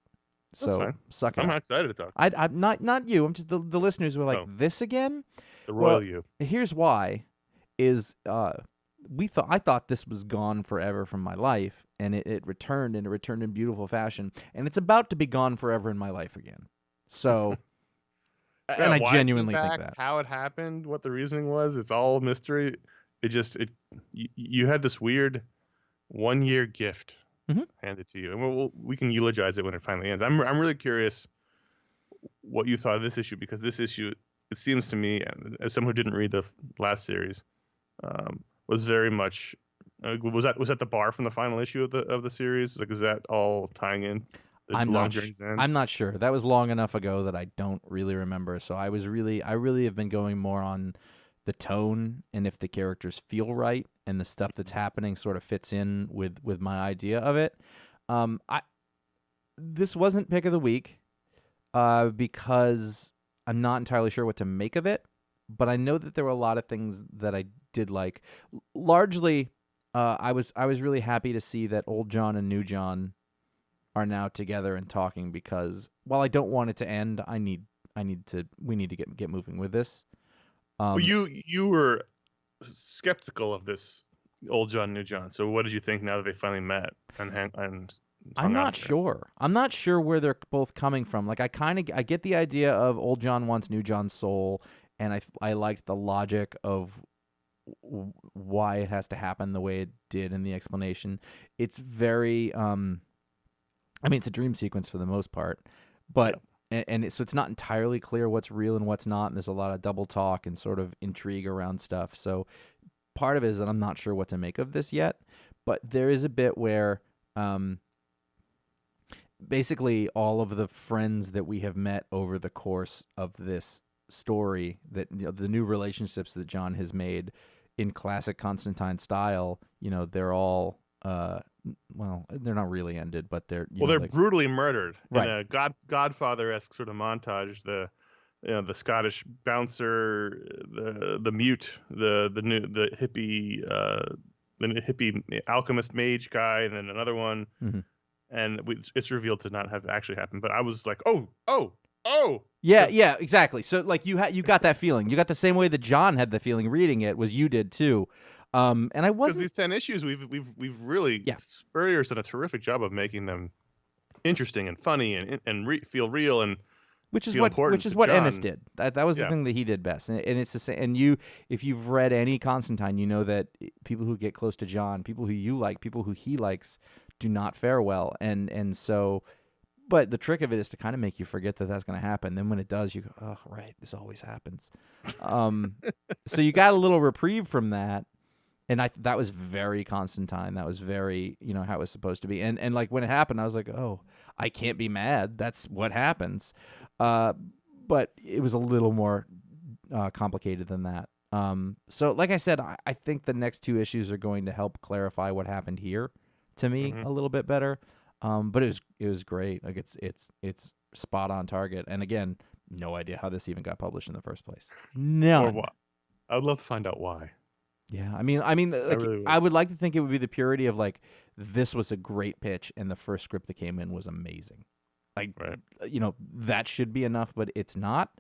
So suck it up.
I'm excited to talk.
I'm not you. I'm just the listeners who are like, this again?
The royal you.
Here's why. Is I thought this was gone forever from my life, and it returned, and it returned in beautiful fashion, and it's about to be gone forever in my life again. So, and I genuinely think that.
How it happened, what the reasoning was, it's all mystery. You had this weird 1-year gift handed to you, and we can eulogize it when it finally ends. I'm really curious what you thought of this issue, because this issue, it seems to me, as someone who didn't read the last series, was very much was that the bar from the final issue of the series? Like, is that all tying in?
I'm not sure. That was long enough ago that I don't really remember. So I really have been going more on the tone and if the characters feel right and the stuff that's happening sort of fits in with my idea of it. This wasn't pick of the week because I'm not entirely sure what to make of it, but I know that there were a lot of things that I did like. Largely, I was really happy to see that old John and new John are now together and talking, because while I don't want it to end, we need to get moving with this.
Well, you were skeptical of this old John, new John. So what did you think now that they finally met and
I'm not sure. I'm not sure where they're both coming from. Like, I get the idea of old John wants new John's soul, and I liked the logic of why it has to happen the way it did in the explanation. It's very it's a dream sequence for the most part, but so it's not entirely clear what's real and what's not, and there's a lot of double talk and sort of intrigue around stuff. So part of it is that I'm not sure what to make of this yet, but there is a bit where basically all of the friends that we have met over the course of this story, that the new relationships that John has made in classic Constantine style, they're all they're not really ended, but they're
brutally murdered,
right?
In a Godfather-esque sort of montage. The Scottish bouncer, the mute, the hippie, the hippie alchemist mage guy, and then another one, and it's revealed to not have actually happened. But I was like, oh.
Yeah, exactly. So like you got that feeling. You got the same way that John had the feeling reading it, was you did too. And I wasn't, because
these 10 issues we've really Spurrier's done a terrific job of making them interesting and funny and feel real, and
which is what Ennis did. That was the thing that he did best. And it's the same. And if you've read any Constantine, you know that people who get close to John, people who you like, people who he likes, do not fare well. And so, but the trick of it is to kind of make you forget that that's going to happen. Then when it does, you go, oh, right, this always happens. So you got a little reprieve from that. And that was very Constantine. That was very, how it was supposed to be. And like when it happened, I was like, oh, I can't be mad. That's what happens. But it was a little more complicated than that. So like I said, I think the next 2 issues are going to help clarify what happened here to me a little bit better. But it was great. Like it's spot on target. And again, no idea how this even got published in the first place. No.
Or what? I would love to find out why.
Yeah, I mean, I would like to think it would be the purity of like, this was a great pitch and the first script that came in was amazing. Like,
Right.
that should be enough, but it's not.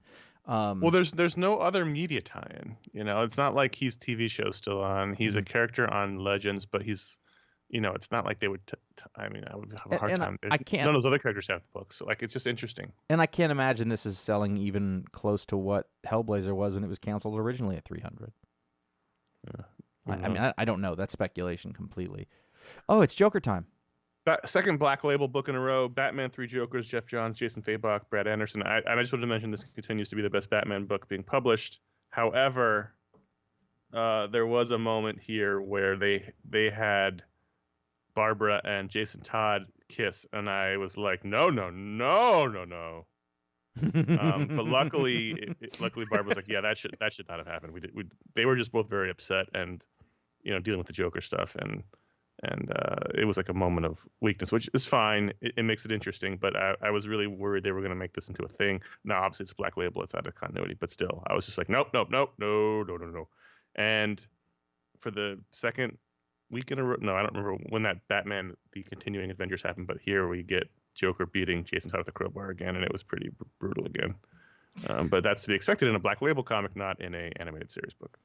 Well, there's no other media tie-in. It's not like he's TV show still on. He's a character on Legends, but he's, it's not like they would. I mean, I would have a hard
and
time.
I can't,
None of those other characters have the books, so like it's just interesting.
and I can't imagine this is selling even close to what Hellblazer was when it was canceled originally at 300.
Yeah.
I mean, I don't know. That's speculation completely. Oh, it's Joker time.
Second Black Label book in a row. Batman 3 Jokers, Jeff Johns, Jason Fabok, Brad Anderson. I just wanted to mention this continues to be the best Batman book being published. However, there was a moment here where they had Barbara and Jason Todd kiss, and I was like, no. But luckily Barbara was like, yeah, that should not have happened. They were just both very upset and dealing with the Joker stuff, and it was like a moment of weakness, which is fine. It makes it interesting, but I was really worried they were going to make this into a thing. Now, obviously, it's Black Label, it's out of continuity, but still, I was just like, nope. No. And for the second week in a row, no, I don't remember when that Batman, the continuing Avengers happened, but here we get Joker beating Jason Todd with the crowbar again, and it was pretty brutal again. But that's to be expected in a Black Label comic, not in a animated series book.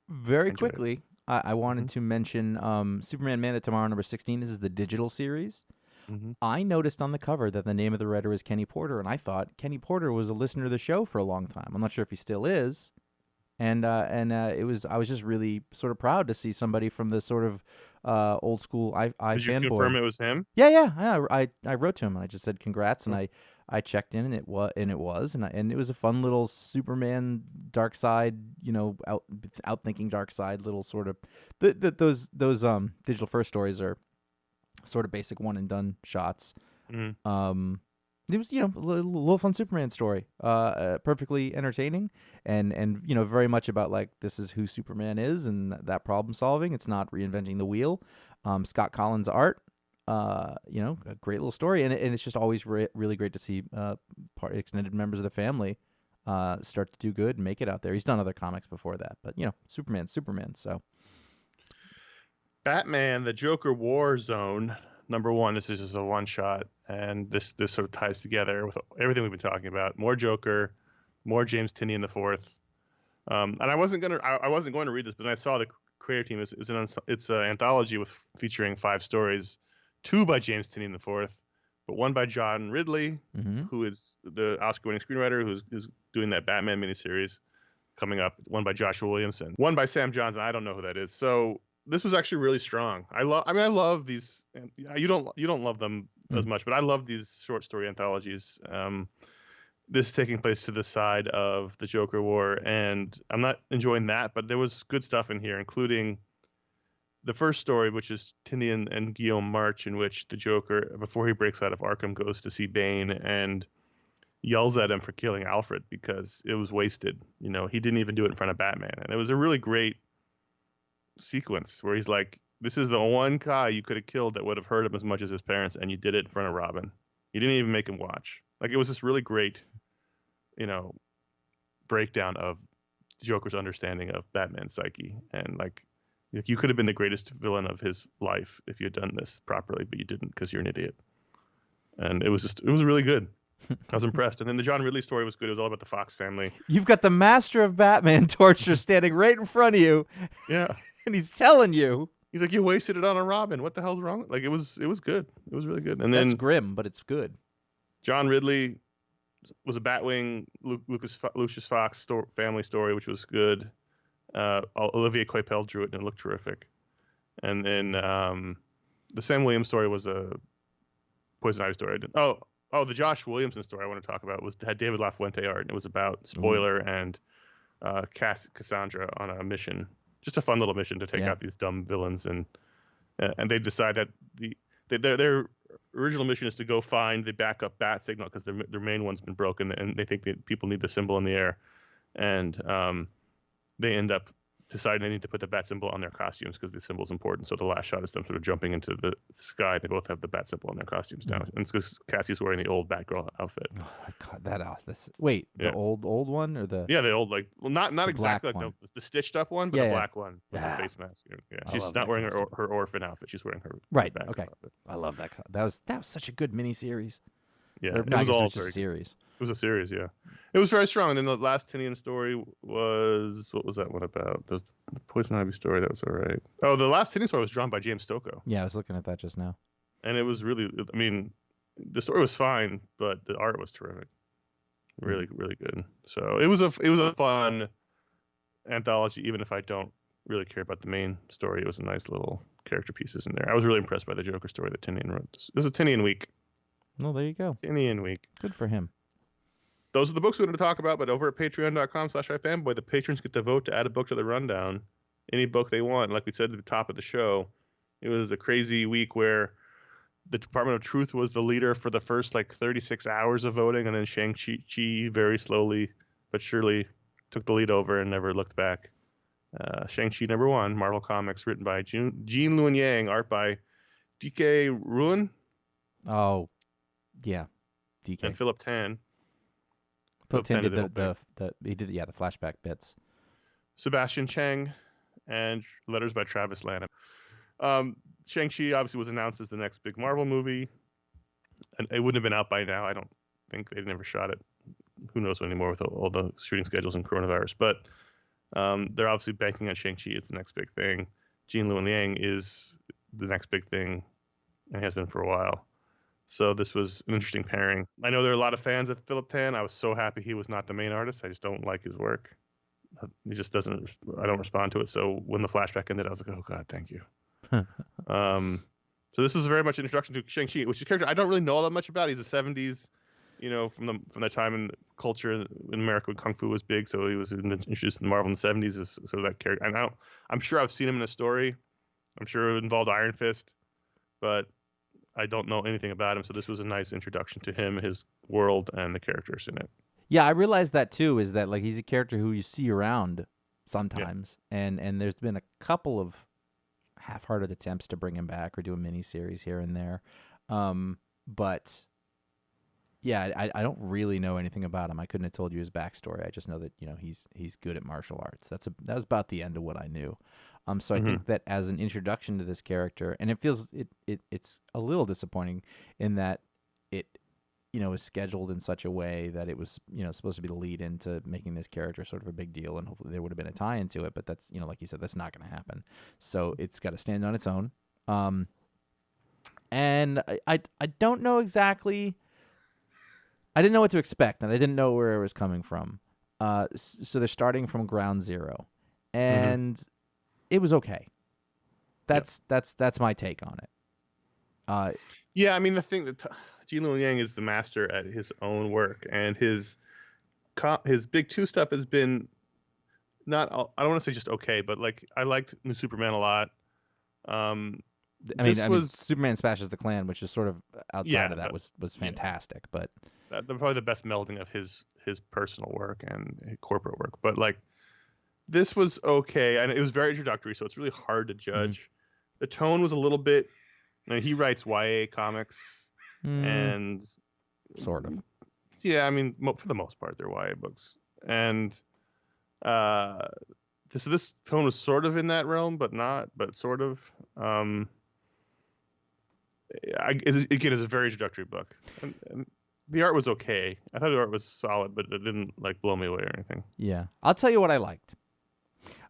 Very quickly, I wanted to mention Superman Man of Tomorrow number 16. This is the digital series.
Mm-hmm.
I noticed on the cover that the name of the writer is Kenny Porter, and I thought Kenny Porter was a listener to the show for a long time. I'm not sure if he still is. And I was just really sort of proud to see somebody from the sort of old school iFanboy.
Did you confirm it was him?
Yeah. I wrote to him and I just said congrats, and I checked in and it was and it was a fun little Superman Dark Side, outthinking Dark Side little sort of those digital first stories are sort of basic one and done shots.
Mm-hmm.
It was, a little fun Superman story, perfectly entertaining, and very much about like this is who Superman is and that problem solving. It's not reinventing the wheel. Scott Collins' art, a great little story, and it's just always really great to see extended members of the family start to do good and make it out there. He's done other comics before that, but Superman. So,
Batman, the Joker War Zone. Number 1, this is just a one shot, and this sort of ties together with everything we've been talking about. More Joker, more James Tynion the Fourth. And I wasn't going to read this, but I saw the creator team it's an anthology featuring 5 stories, 2 by James Tynion the Fourth, but 1 by John Ridley, who is the Oscar-winning screenwriter who's doing that Batman miniseries coming up. 1 by Joshua Williamson, 1 by Sam Johnson. I don't know who that is. So this was actually really strong. I love these. You don't love them as much, but I love these short story anthologies. This is taking place to the side of the Joker War, and I'm not enjoying that, but there was good stuff in here, including the first story, which is Tynion and Guillaume March, in which the Joker, before he breaks out of Arkham, goes to see Bane and yells at him for killing Alfred because it was wasted. He didn't even do it in front of Batman, and it was a really great sequence where he's like, this is the one guy you could have killed that would have hurt him as much as his parents, and you did it in front of Robin. You didn't even make him watch. Like, it was this really great breakdown of Joker's understanding of Batman's psyche, and like you could have been the greatest villain of his life if you had done this properly, but you didn't because you're an idiot. And it was really good. I was impressed. And then the John Ridley story was good. It was all about the Fox family.
You've got the master of Batman torture standing right in front of you.
Yeah.
And he's telling you.
He's like, you wasted it on a Robin. What the hell's wrong? Like, it was good. It was really good. And then
that's grim, but it's good.
John Ridley was a Batwing Lucius Fox family story, which was good. Olivier Coipel drew it, and it looked terrific. And then the Sam Williams story was a Poison Ivy story. The Josh Williamson story I want to talk about had David LaFuente art, and it was about Spoiler and Cassandra on a mission. Just a fun little mission to take out these dumb villains, and they decide that their original mission is to go find the backup bat signal because their main one's been broken, and they think that people need the symbol in the air, and they end up decide they need to put the bat symbol on their costumes because the symbol is important. So the last shot is them sort of jumping into the sky. They both have the bat symbol on their costumes now. And it's because Cassie's wearing the old Batgirl outfit.
Oh, I caught that out. Wait, the old one or the
the old not exactly like the stitched up one, but the black one with the face mask. Yeah, she's not wearing her orphan outfit. She's wearing her Batgirl outfit.
I love that. That was such a good miniseries.
Yeah,
it was all just a series.
It was a series, yeah. It was very strong. And then the last Tinian story was, what was that one about? The Poison Ivy story, that was all right. Oh, the last Tinian story was drawn by James Stocco.
Yeah, I was looking at that just now.
And it was really, I mean, the story was fine, but the art was terrific. Really, really good. So it was a fun anthology, even if I don't really care about the main story. It was a nice little character pieces in there. I was really impressed by the Joker story that Tinian wrote. It was a Tinian week.
Well, there you go.
Tinian week.
Good for him.
Those are the books we wanted to talk about, but over at patreon.com/iFanboy, the patrons get to vote to add a book to the rundown. Any book they want. Like we said at the top of the show, it was a crazy week where the Department of Truth was the leader for the first 36 hours of voting, and then Shang-Chi very slowly but surely took the lead over and never looked back. Shang-Chi #1, Marvel Comics, written by Gene Lun Yang, art by DK Ruin.
Oh, yeah, DK.
And Philip Tan.
Philip Tan did the flashback bits. Sebastian
Cheng, and letters by Travis Lanham. Shang-Chi obviously was announced as the next big Marvel movie, and it wouldn't have been out by now. I don't think they never shot it. Who knows anymore with all the shooting schedules and coronavirus. But they're obviously banking on Shang-Chi as the next big thing. Gene Luen Liang is the next big thing, and has been for a while. So this was an interesting pairing. I know there are a lot of fans of Philip Tan. I was so happy he was not the main artist. I just don't like his work. He just doesn't. I don't respond to it. So when the flashback ended, I was like, oh God, thank you. So this was very much an introduction to Shang-Chi, which is a character I don't really know all that much about. He's a 70s, from the time in culture in America when Kung Fu was big. So he was introduced in Marvel in the 70s as sort of that character. And I'm sure I've seen him in a story. I'm sure it involved Iron Fist, but I don't know anything about him. So this was a nice introduction to him, his world, and the characters in it.
Yeah, I realized that too, is that he's a character who you see around sometimes. Yeah. And there's been a couple of half-hearted attempts to bring him back or do a mini-series here and there. But yeah, I don't really know anything about him. I couldn't have told you his backstory. I just know that, he's good at martial arts. That was about the end of what I knew. So I think that as an introduction to this character, and it feels it's a little disappointing in that it is scheduled in such a way that it was supposed to be the lead into making this character sort of a big deal, and hopefully there would have been a tie into it. But that's like you said, that's not going to happen. So it's got to stand on its own. And I don't know exactly. I didn't know what to expect, and I didn't know where it was coming from. So they're starting from ground zero, and it was okay. That's my take on it.
Yeah, I mean, the thing that Gene Luen Yang is the master at his own work, and his big two stuff has been not. I don't want to say just okay, but I liked New Superman a lot.
I mean, Superman Smashes the Klan, which is sort of outside of that, was fantastic. But
probably the best melding of his personal work and corporate work. But this was okay, and it was very introductory, so it's really hard to judge. The tone was a little bit. He writes YA comics, and
sort of.
Yeah, I mean, for the most part, they're YA books, and so this tone was sort of in that realm, but not, but sort of. Again, it's a very introductory book, and the art was okay. I thought the art was solid, but it didn't blow me away or anything.
Yeah, I'll tell you what I liked.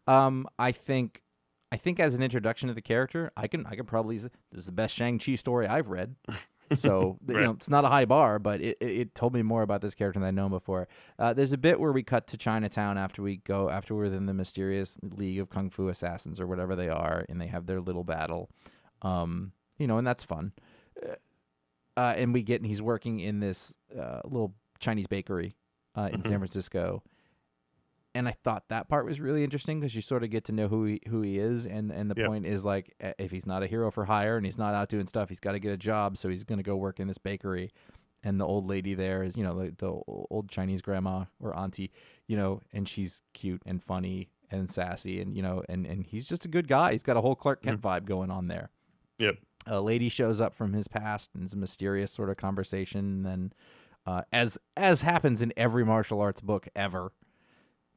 I think as an introduction to the character, I can probably this is the best Shang-Chi story I've read. So
right.
It's not a high bar, but it told me more about this character than I'd known before. There's a bit where we cut to Chinatown after we're in the mysterious League of Kung Fu Assassins or whatever they are, and they have their little battle. And that's fun. And he's working in this little Chinese bakery in San Francisco. And I thought that part was really interesting because you sort of get to know who he is, and the point is if he's not a hero for hire and he's not out doing stuff, he's got to get a job, so he's going to go work in this bakery. And the old lady there is the old Chinese grandma or auntie, and she's cute and funny, and sassy, and and he's just a good guy. He's got a whole Clark Kent vibe going on there.
Yep.
A lady shows up from his past, and it's a mysterious sort of conversation. And then, as happens in every martial arts book ever,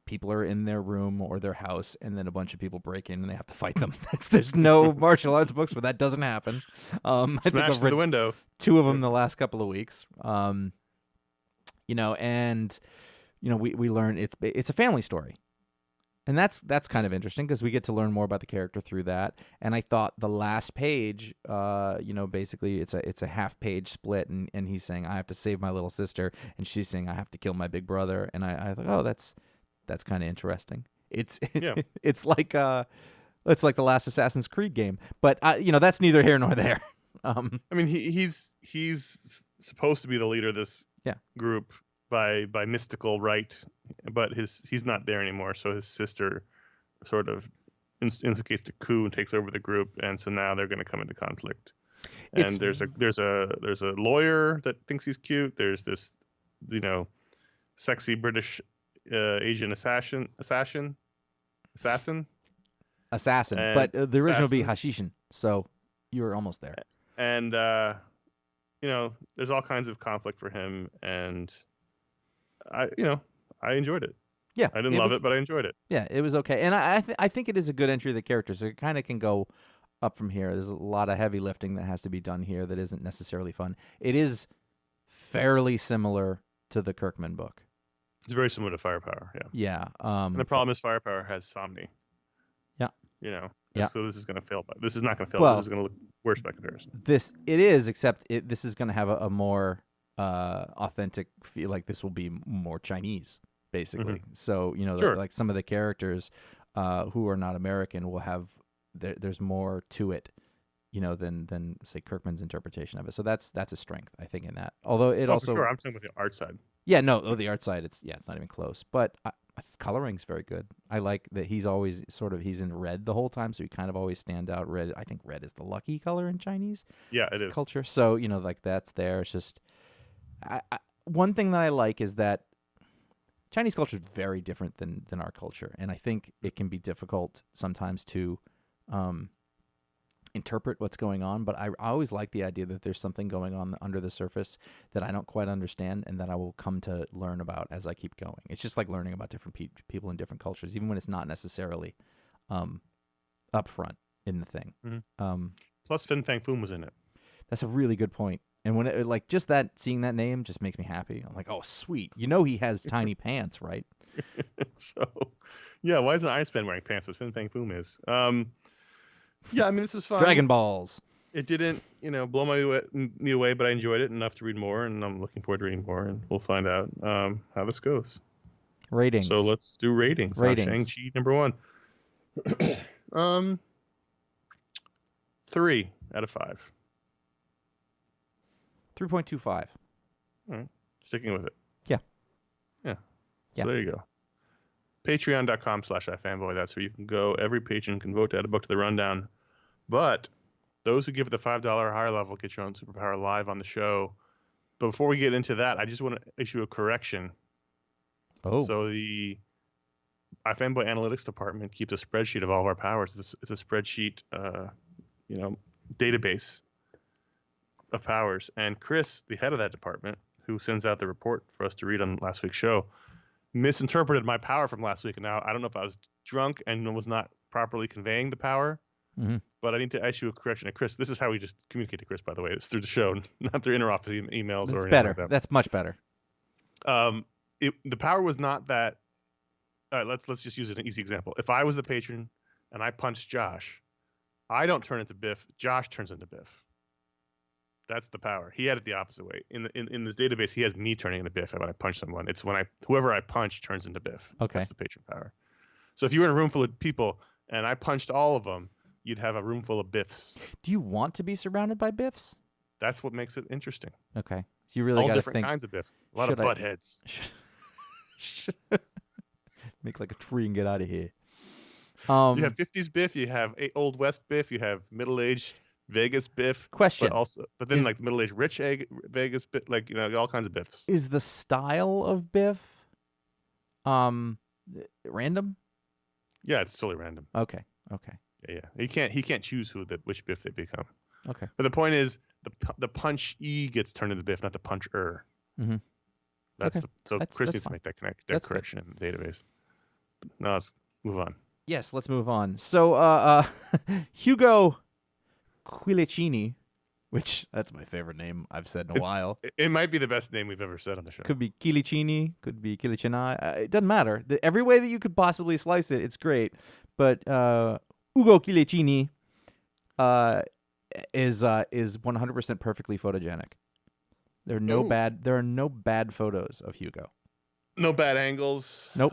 people are in their room or their house, and then a bunch of people break in and they have to fight them. There's no martial arts books where that doesn't happen. I think I've read
the window.
2 of them the last couple of weeks. We learn it's a family story. And that's kind of interesting because we get to learn more about the character through that. And I thought the last page, basically it's a half-page split, and he's saying, I have to save my little sister, and she's saying, I have to kill my big brother. And I thought, oh, that's kind of interesting. It's like the last Assassin's Creed game, but that's neither here nor there.
I mean, he's supposed to be the leader of this group by mystical right, but he's not there anymore. So his sister sort of instigates the coup and takes over the group, and so now they're going to come into conflict. And there's a lawyer that thinks he's cute. There's this, sexy British Asian assassin.
But the original would be Hashishin. So you were almost there.
And there's all kinds of conflict for him, and I enjoyed it.
Yeah,
I didn't love it, but I enjoyed it.
Yeah, it was okay, and I think it is a good entry of the character. So it kind of can go up from here. There's a lot of heavy lifting that has to be done here that isn't necessarily fun. It is fairly similar to the Kirkman book.
It's very similar to Firepower. Yeah.
Yeah.
And the problem is Firepower has Somni.
Yeah.
So this is going to fail. This is not going to fail. This is going to look worse by comparison.
It is, except this is going to have a more authentic feel. Like this will be more Chinese, basically.
Mm-hmm.
So
Sure.
like some of the characters who are not American will have there's more to it, than say Kirkman's interpretation of it. So that's a strength, I think, in that. Although it also,
for sure, I'm talking about the art side.
Yeah, no, the art side, it's not even close. But coloring's very good. I like that he's always he's in red the whole time, so he kind of always stand out. Red, I think red is the lucky color in Chinese.
Yeah, it is.
Culture. So like that's there. It's just one thing that I like is that Chinese culture is very different than our culture, and I think it can be difficult sometimes to interpret what's going on, but I always like the idea that there's something going on under the surface that I don't quite understand and that I will come to learn about as I keep going. It's just like learning about different people in different cultures, even when it's not necessarily up front in the thing.
Mm-hmm. Plus Fin Fang Foom was in it.
That's a really good point. And when it just seeing that name just makes me happy. I'm like, oh, sweet. He has tiny pants, right?
So, yeah, why isn't Iceman wearing pants, but Fin Fang Foom is? Yeah, I mean, this is fun.
Dragon Balls.
It didn't, blow me away, but I enjoyed it enough to read more, and I'm looking forward to reading more, and we'll find out how this goes.
Ratings.
So let's do ratings. Shang-Chi, number 1. 3 out of 5.
3.25.
All right. Sticking with it.
Yeah.
So there you go. Patreon.com/iFanboy. That's where you can go. Every patron can vote to add a book to the rundown. But those who give it the $5 higher level get your own superpower live on the show. But before we get into that, I just want to issue a correction.
Oh.
So the iFanboy Analytics Department keeps a spreadsheet of all of our powers. It's a spreadsheet, database of powers. And Chris, the head of that department, who sends out the report for us to read on last week's show, misinterpreted my power from last week. And now I don't know if I was drunk and was not properly conveying the power, but I need to issue a correction. And Chris, this is how we just communicate to Chris, by the way. It's through the show, not through interoffice emails.
That's
or anything
better.
Like that.
That's much better.
The power was not that. All right, let's just use an easy example. If I was the patron and I punched Josh, I don't turn into Biff. Josh turns into Biff. That's the power. He had it the opposite way. In this database, he has me turning into Biff when I punch someone. It's when whoever I punch turns into Biff.
Okay.
That's the patron power. So if you were in a room full of people and I punched all of them, you'd have a room full of Biffs.
Do you want to be surrounded by Biffs?
That's what makes it interesting.
Okay. So you really got to think.
All different kinds of Biff. A lot of butt heads.
Make like a tree and get out of here.
You have 50s Biff. You have Old West Biff. You have middle-aged Vegas Biff.
Question.
But then like middle-aged rich Vegas Biff, all kinds of Biffs.
Is the style of Biff random?
Yeah, it's totally random.
Okay.
Yeah. He can't choose which Biff they become.
Okay.
But the point is, the punch E gets turned into Biff, not the punch
Mm-hmm.
That's
Okay.
so
That's
Chris needs to
fine.
make that
That's good.
correction in the database. Now let's move on.
Yes, let's move on. So, Hugo Quilicini, which that's my favorite name I've said in a while.
It might be the best name we've ever said on the show.
Could be Quilicini, could be Quilicini. It doesn't matter. Every way that you could possibly slice it, it's great. But Hugo Quilicini is 100% perfectly photogenic. There are no bad photos of Hugo.
No bad angles.
Nope.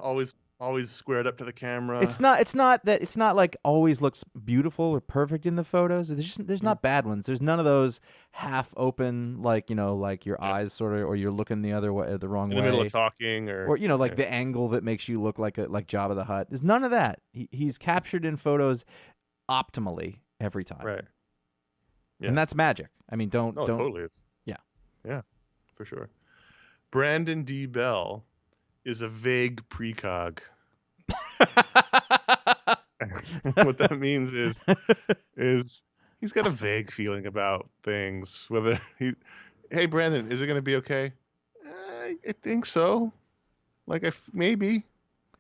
Always squared up to the camera.
It's not like always looks beautiful or perfect in the photos. There's not bad ones. There's none of those half open, like, like your eyes sort of, or you're looking the other way, the wrong way.
In the middle of talking, or
like the angle that makes you look like Jabba the Hutt. There's none of that. He's captured in photos optimally every time.
Right. Yeah.
And that's magic. I mean, don't
totally.
Yeah,
for sure. Brandin D. Bell is a vague precog. What that means is he's got a vague feeling about things. Hey Brandon, is it going to be okay? I think so. Like maybe,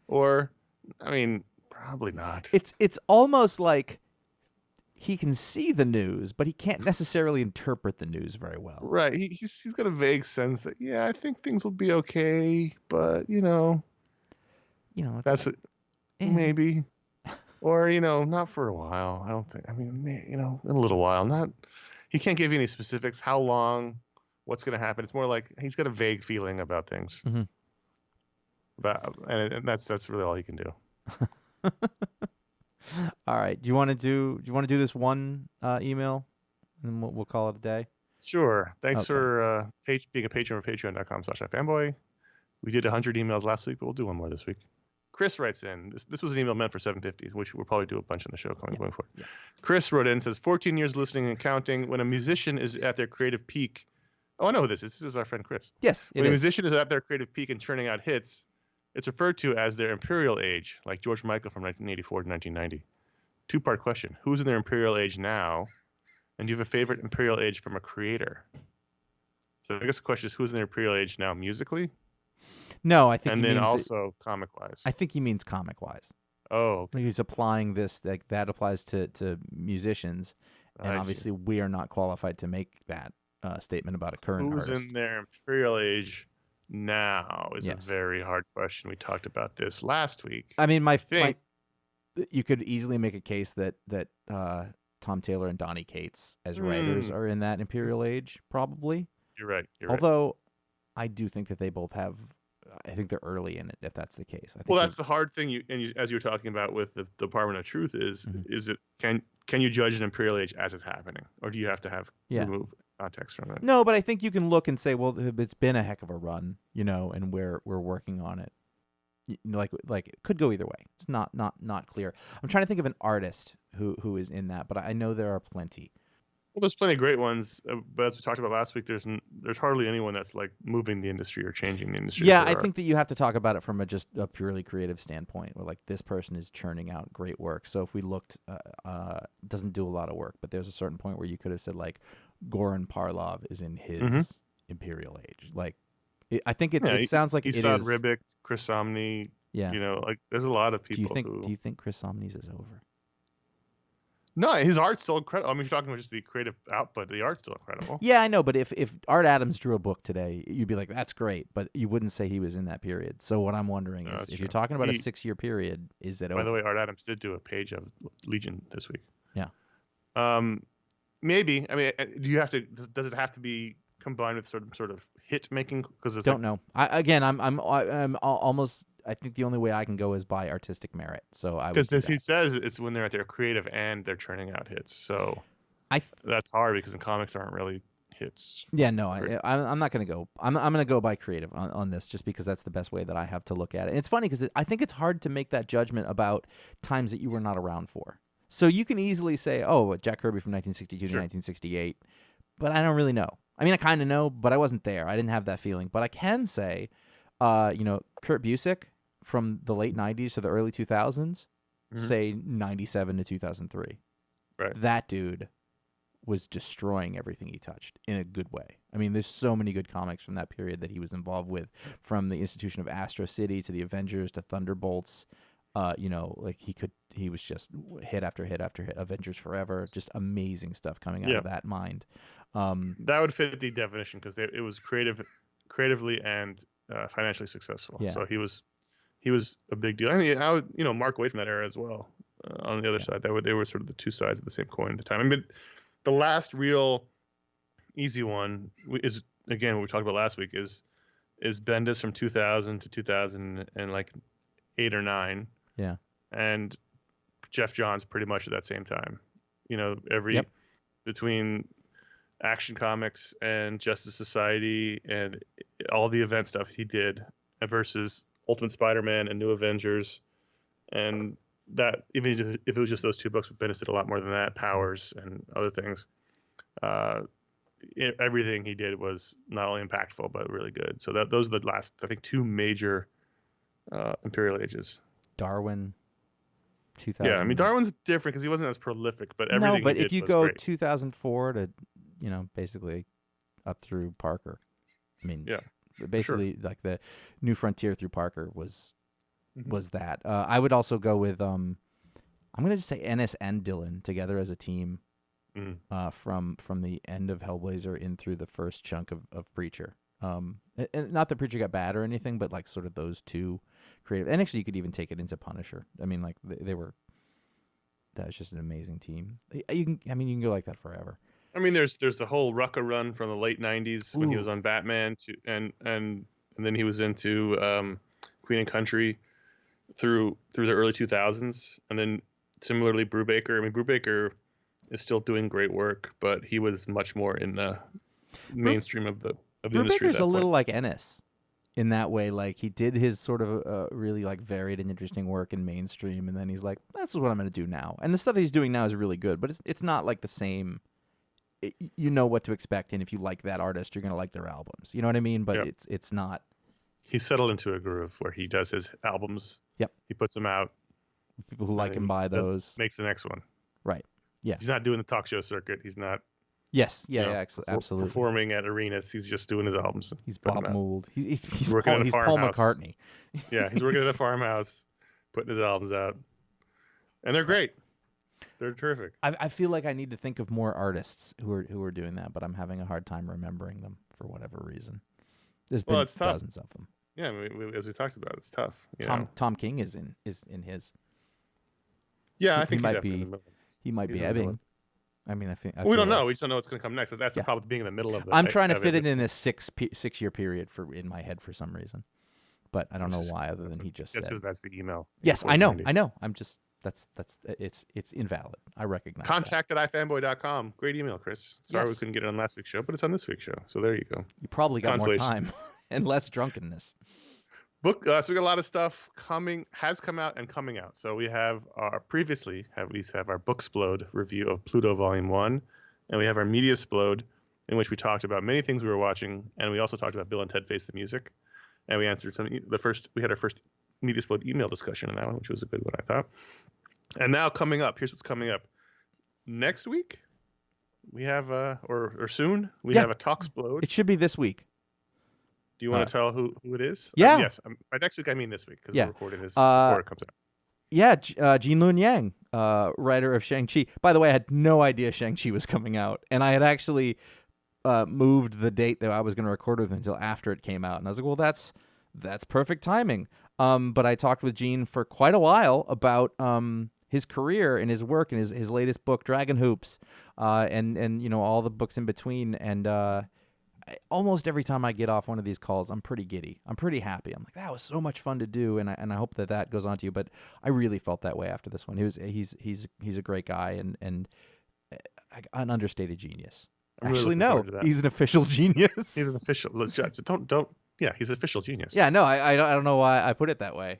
or I mean, probably not.
It's almost like he can see the news, but he can't necessarily interpret the news very well.
Right. He's got a vague sense that I think things will be okay, but that's it. Maybe. Or, not for a while. I don't think. I mean, in a little while. He can't give you any specifics. How long? What's going to happen? It's more like he's got a vague feeling about things.
Mm-hmm.
And that's really all he can do.
All right. Do you want to do this one email, and we'll call it a day? Sure.
Thanks for being a patron for patreon.com/iFanboy. We did 100 emails last week, but we'll do one more this week. Chris writes in. This was an email meant for 750, which we'll probably do a bunch on the show going forward. Yeah. Chris wrote in and says, 14 years listening and counting. When a musician is at their creative peak. Oh, I know who this is. This is our friend Chris.
Yes,
when a musician is at their creative peak and churning out hits, it's referred to as their Imperial Age, like George Michael from 1984 to 1990. Two-part question. Who's in their Imperial Age now? And do you have a favorite Imperial Age from a creator? So I guess the question is, who's in their Imperial Age now musically?
No, I think
and then also comic-wise.
I think he means comic-wise.
Oh, okay.
He's applying this, like that applies to musicians, and obviously we are not qualified to make that statement about a current artist.
Who's in their Imperial Age now is a very hard question. We talked about this last week.
I mean, you could easily make a case that Tom Taylor and Donny Cates as writers are in that Imperial Age, probably.
You're right.
Although I do think that they both have. I think they're early in it, if that's the case.
That's the hard thing. As you were talking about with the Department of Truth, is it can you judge an Imperial Age as it's happening, or do you have to have remove context from it?
No, but I think you can look and say, well, it's been a heck of a run, and we're working on it. Like it could go either way. It's not clear. I'm trying to think of an artist who is in that, but I know there are plenty.
Well, there's plenty of great ones, but as we talked about last week, there's hardly anyone that's like moving the industry or changing the industry.
Yeah, I think that you have to talk about it from just a purely creative standpoint, where like this person is churning out great work. So if we looked, doesn't do a lot of work, but there's a certain point where you could have said like Goran Parlov is in his Imperial Age. Like, I think it sounds like it is.
Esad Ribic, Chris Samnee.
Yeah,
like there's a lot of people.
Do you think Chris Samnee's is over?
No, his art's still incredible. I mean, if you're talking about just the creative output, the art's still incredible.
Yeah, I know, but if Art Adams drew a book today, you'd be like, that's great, but you wouldn't say he was in that period. So what I'm wondering is, if you're talking about a 6-year period, is that over?
By the way, Art Adams did do a page of Legion this week.
Yeah.
Maybe. I mean, does it have to be combined with sort of hit making? Because
don't know. I'm almost. I think the only way I can go is by artistic merit. So
because he says it's when they're at their creative and they're churning out hits. So that's hard because in comics there aren't really hits.
Yeah, no, I'm not going to go. I'm going to go by creative on this, just because that's the best way that I have to look at it. And it's funny because I think it's hard to make that judgment about times that you were not around for. So you can easily say, oh, Jack Kirby from 1962 to 1968, but I don't really know. I mean, I kind of know, but I wasn't there. I didn't have that feeling. But I can say, Kurt Busiek from the late 90s to the early 2000s, say 97 to 2003.
Right.
That dude was destroying everything he touched in a good way. I mean, there's so many good comics from that period that he was involved with, from the institution of Astro City to the Avengers to Thunderbolts. Like he was just hit after hit after hit. Avengers Forever, just amazing stuff coming out of that mind.
That would fit the definition because it was creatively and financially successful.
Yeah.
So he was a big deal. I mean, I would Mark away from that era as well. On the other side, they were sort of the two sides of the same coin at the time. I mean, the last real easy one is, again, what we talked about last week, is Bendis from 2000 to 2008 or 9.
Yeah.
And Jeff Johns pretty much at that same time. Between Action Comics and Justice Society and all the event stuff he did versus Ultimate Spider-Man and New Avengers, and that, even if it was just those two books, Bendis did a lot more than that, Powers and other things. Everything he did was not only impactful but really good. So those are the last, I think, two major Imperial Ages.
Darwin, 2000.
Yeah, I mean, Darwin's different because he wasn't as prolific, but everything.
No, but
he did
if you
was
go
great.
2004 to, basically up through Parker, I mean, basically like the New Frontier through Parker was that. I would also go with I'm going to just say Ennis and Dillon together as a team from the end of Hellblazer in through the first chunk of Preacher. And not that Preacher got bad or anything, but like sort of those two creative. And actually, you could even take it into Punisher. I mean, like that was just an amazing team. You can go like that forever.
I mean, there's the whole Rucka run from the late '90s when he was on Batman and then he was into Queen and Country through the early 2000s, and then similarly Brubaker. I mean, Brubaker is still doing great work, but he was much more in the mainstream of the industry.
Brubaker's a little like Ennis in that way. Like, he did his sort of really like varied and interesting work in mainstream, and then he's like, "That's what I'm going to do now." And the stuff that he's doing now is really good, but it's not like the same. You know what to expect, and if you like that artist, you're going to like their albums. You know what I mean? But it's not. He
settled into a groove where he does his albums.
Yep.
He puts them out.
People who like him buy those.
Makes the next one.
Right. Yeah.
He's not doing the talk show circuit. He's not.
Yes. Yeah. Absolutely.
Performing at arenas. He's just doing his albums.
He's Bob Mould. He's
working
Paul,
at a
he's Paul
farmhouse.
McCartney.
Yeah. He's working at a farmhouse, putting his albums out, and they're great. They're terrific.
I feel like I need to think of more artists who are doing that, but I'm having a hard time remembering them for whatever reason. There's been dozens of them.
Yeah, as we talked about, it's tough.
Tom King is in his.
Yeah, I think
he might be ebbing. I mean,
we don't know. We just don't know what's going to come next. That's the problem with being in the middle of it.
I'm trying to fit it in a 6-year period in my head for some reason, but I don't know why. Other than he just said.
That's because that's the email.
Yes, I know. I'm just. It's invalid. I recognize.
Contact at iFanboy.com. Great email, Chris. Sorry we couldn't get it on last week's show, but it's on this week's show. So there you go.
You probably got more time and less drunkenness.
So we got a lot of stuff has come out and coming out. So we have our our Booksplode review of Pluto Volume 1, and we have our Mediasplode, in which we talked about many things we were watching, and we also talked about Bill and Ted Face the Music, and we answered we had our first Mediasplode email discussion on that one, which was a good one, I thought. And now coming up, here's what's coming up. Next week, we have or soon we have a Talksplode.
It should be this week.
Do you want to tell who it is?
Yeah.
Yes. By next week, I mean this week because we're recording this before it comes out.
Yeah, Lun Yang, writer of Shang-Chi. By the way, I had no idea Shang-Chi was coming out, and I had actually moved the date that I was going to record with him until after it came out, and I was like, well, that's perfect timing. But I talked with Gene for quite a while about his career and his work and his latest book, Dragon Hoops, and all the books in between. And almost every time I get off one of these calls, I'm pretty giddy. I'm pretty happy. I'm like, that was so much fun to do, and I hope that goes on to you. But I really felt that way after this one. He's a great guy and an understated genius. Actually, no, he's an official genius.
He's an official. Don't. Yeah, he's an official genius.
Yeah, no, I don't know why I put it that way.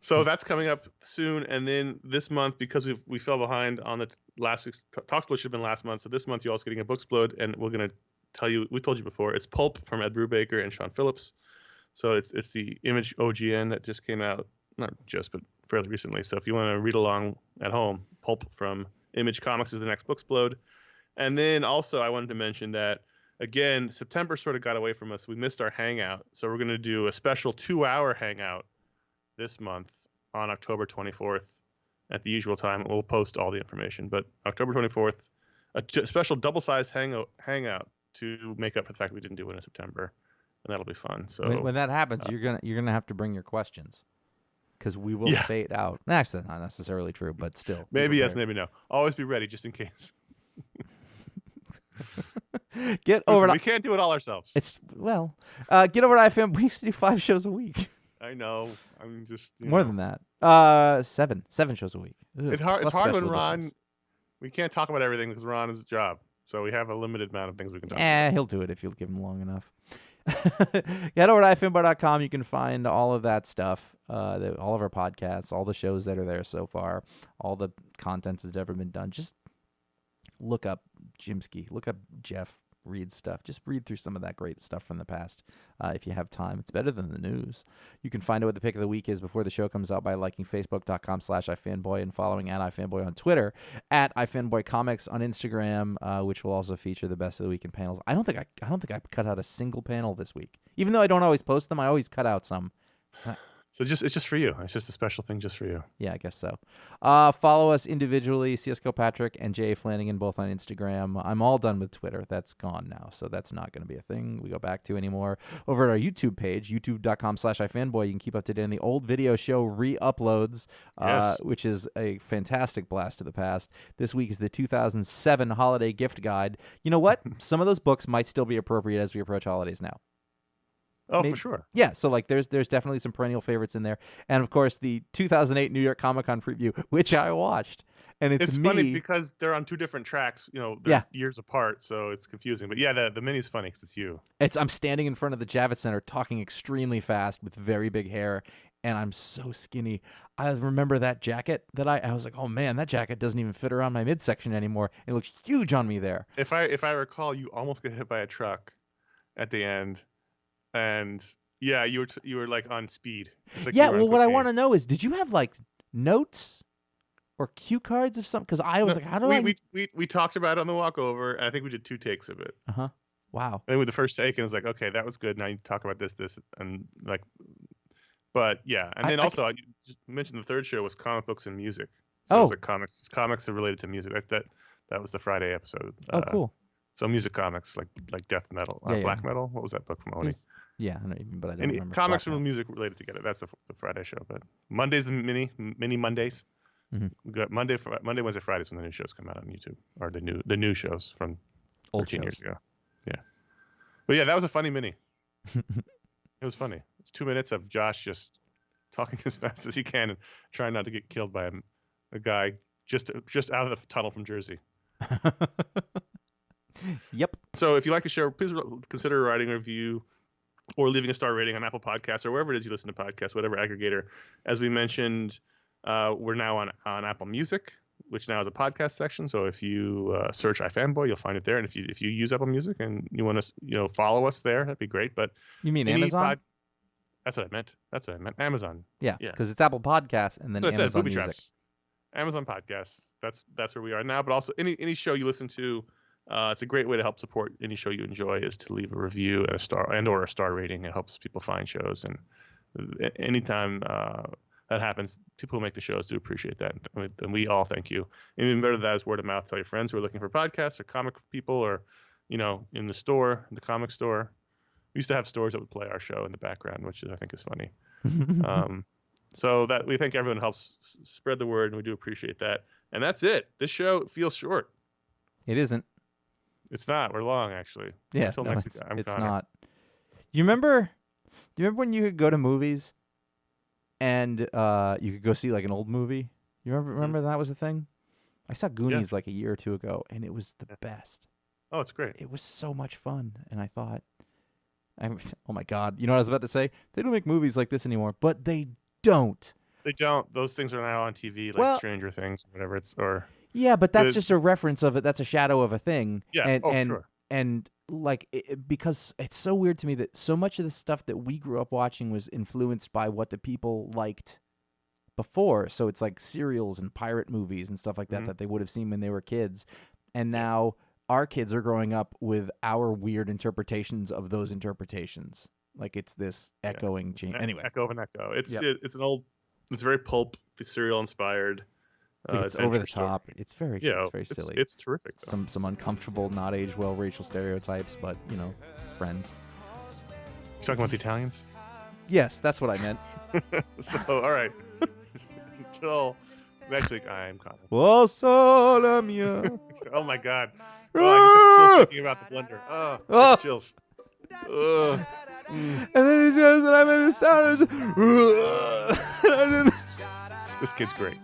So that's coming up soon, and then this month, because we fell behind on the last week's Talksplode, should have been last month. So this month you're also getting a Booksplode, and we're gonna tell you. We told you before. It's Pulp from Ed Brubaker and Sean Phillips. So it's the Image OGN that just came out not just, but fairly recently. So if you want to read along at home, Pulp from Image Comics is the next Booksplode. And then also I wanted to mention that, again, September sort of got away from us. We missed our hangout. So we're going to do a special 2-hour hangout this month on October 24th at the usual time. We'll post all the information. But October 24th, a special double-sized hangout to make up for the fact we didn't do it in September. And that'll be fun. So
when that happens, you're gonna have to bring your questions, because we will fade out. Actually, not necessarily true, but still.
Maybe yes, maybe no. Always be ready just in case.
Get over.
We can't do it all ourselves.
Get over to iFanboy. We used to do 5 shows a week.
I know. I'm just
more than that. 7 shows a week. Ugh,
it's hard when Ron. We can't talk about everything because Ron is a job, so we have a limited amount of things we can talk about.
He'll do it if you'll give him long enough. Get over to iFanboy.com. You can find all of that stuff, all of our podcasts, all the shows that are there so far, all the content that's ever been done. Just look up Jimsky, look up Jeff Reed's stuff. Just read through some of that great stuff from the past if you have time. It's better than the news. You can find out what the pick of the week is before the show comes out by liking facebook.com/iFanboy and following @iFanboy on Twitter, @iFanboyComics on Instagram, which will also feature the best of the week in panels. I don't think I cut out a single panel this week. Even though I don't always post them, I always cut out some.
So it's just for you. It's just a special thing just for you.
Yeah, I guess so. Follow us individually, CS Kilpatrick and J.A. Flanagan, both on Instagram. I'm all done with Twitter. That's gone now, so that's not going to be a thing we go back to anymore. Over at our YouTube page, youtube.com/iFanboy, you can keep up to date on the old video show re-uploads, which is a fantastic blast of the past. This week is the 2007 Holiday Gift Guide. You know what? Some of those books might still be appropriate as we approach holidays now.
Oh, maybe. For sure.
Yeah, so like there's definitely some perennial favorites in there. And of course the 2008 New York Comic Con preview, which I watched. And it's
funny because they're on 2 different tracks, they're years apart, so it's confusing. But yeah, the mini's funny because it's you.
I'm standing in front of the Javits Center talking extremely fast with very big hair, and I'm so skinny. I remember that jacket that I was like, oh man, that jacket doesn't even fit around my midsection anymore. It looks huge on me there.
If I recall, you almost get hit by a truck at the end. And yeah, you were like on speed. Like
what I want to know is, did you have like notes or cue cards of something? Because I was like, how do
we talked about it on the walk over, and I think we did 2 takes of it.
Wow.
And with the first take, and it was like, okay, that was good. Now you talk about this, and like, but yeah, and then I just mentioned the third show was comic books and music. So it was like comics are related to music. That was the Friday episode.
Oh, cool.
So music comics like death metal, black metal. What was that book from Oni?
I know, but I don't remember.
Comics and music related together. That's the Friday show. But Monday's the mini Mondays. Mm-hmm. We got Monday, Wednesday, Fridays when the new shows come out on YouTube, or the new shows from 13 years ago. Yeah, but yeah, that was a funny mini. It was funny. It's 2 minutes of Josh just talking as fast as he can and trying not to get killed by a guy just out of the tunnel from Jersey.
Yep.
So if you like the show, please consider writing a review or leaving a star rating on Apple Podcasts or wherever it is you listen to podcasts, whatever aggregator. As we mentioned, we're now on Apple Music, which now has a podcast section. So if you search iFanboy, you'll find it there. And if you use Apple Music and you want to follow us there, that'd be great. But
you mean Amazon?
That's what I meant. Amazon.
Yeah. Because it's Apple Podcasts and then Amazon Music.
Traps. Amazon Podcasts. That's where we are now. But also any show you listen to. It's a great way to help support any show you enjoy is to leave a review and a star rating. It helps people find shows, and anytime that happens, people who make the shows do appreciate that, and we all thank you. And even better than that is word of mouth. Tell your friends who are looking for podcasts or comic people, or in the comic store. We used to have stores that would play our show in the background, which I think is funny. So that we thank everyone who helps spread the word, and we do appreciate that. And that's it. This show feels short.
It isn't.
It's not. We're long, actually.
Yeah,
Until next week.
It's not. Do you remember when you could go to movies and you could go see like an old movie? You remember that was a thing? I saw Goonies like a year or 2 ago, and it was the best.
Oh, it's great.
It was so much fun, and I thought, oh my God, you know what I was about to say? They don't make movies like this anymore, but they don't.
They don't. Those things are now on TV, like Stranger Things, or whatever.
Yeah, but that's just a reference of it. That's a shadow of a thing.
Yeah,
and
sure.
Like because it's so weird to me that so much of the stuff that we grew up watching was influenced by what the people liked before. So it's like serials and pirate movies and stuff like that that they would have seen when they were kids. And now our kids are growing up with our weird interpretations of those interpretations. Like it's this echoing change. Anyway,
echo of an echo. It's it's very pulp serial inspired.
It's over the top. It's very silly.
It's terrific. Though.
Some uncomfortable, not aged well racial stereotypes, but friends.
You talking about the Italians?
Yes, that's what I meant.
So all right. Until next week, I'm Connor.
Oh, sola mia.
Oh my God. Oh, I just have chills thinking about the blender. Oh. Chills.
And then he says that I made a sound.
This kid's great.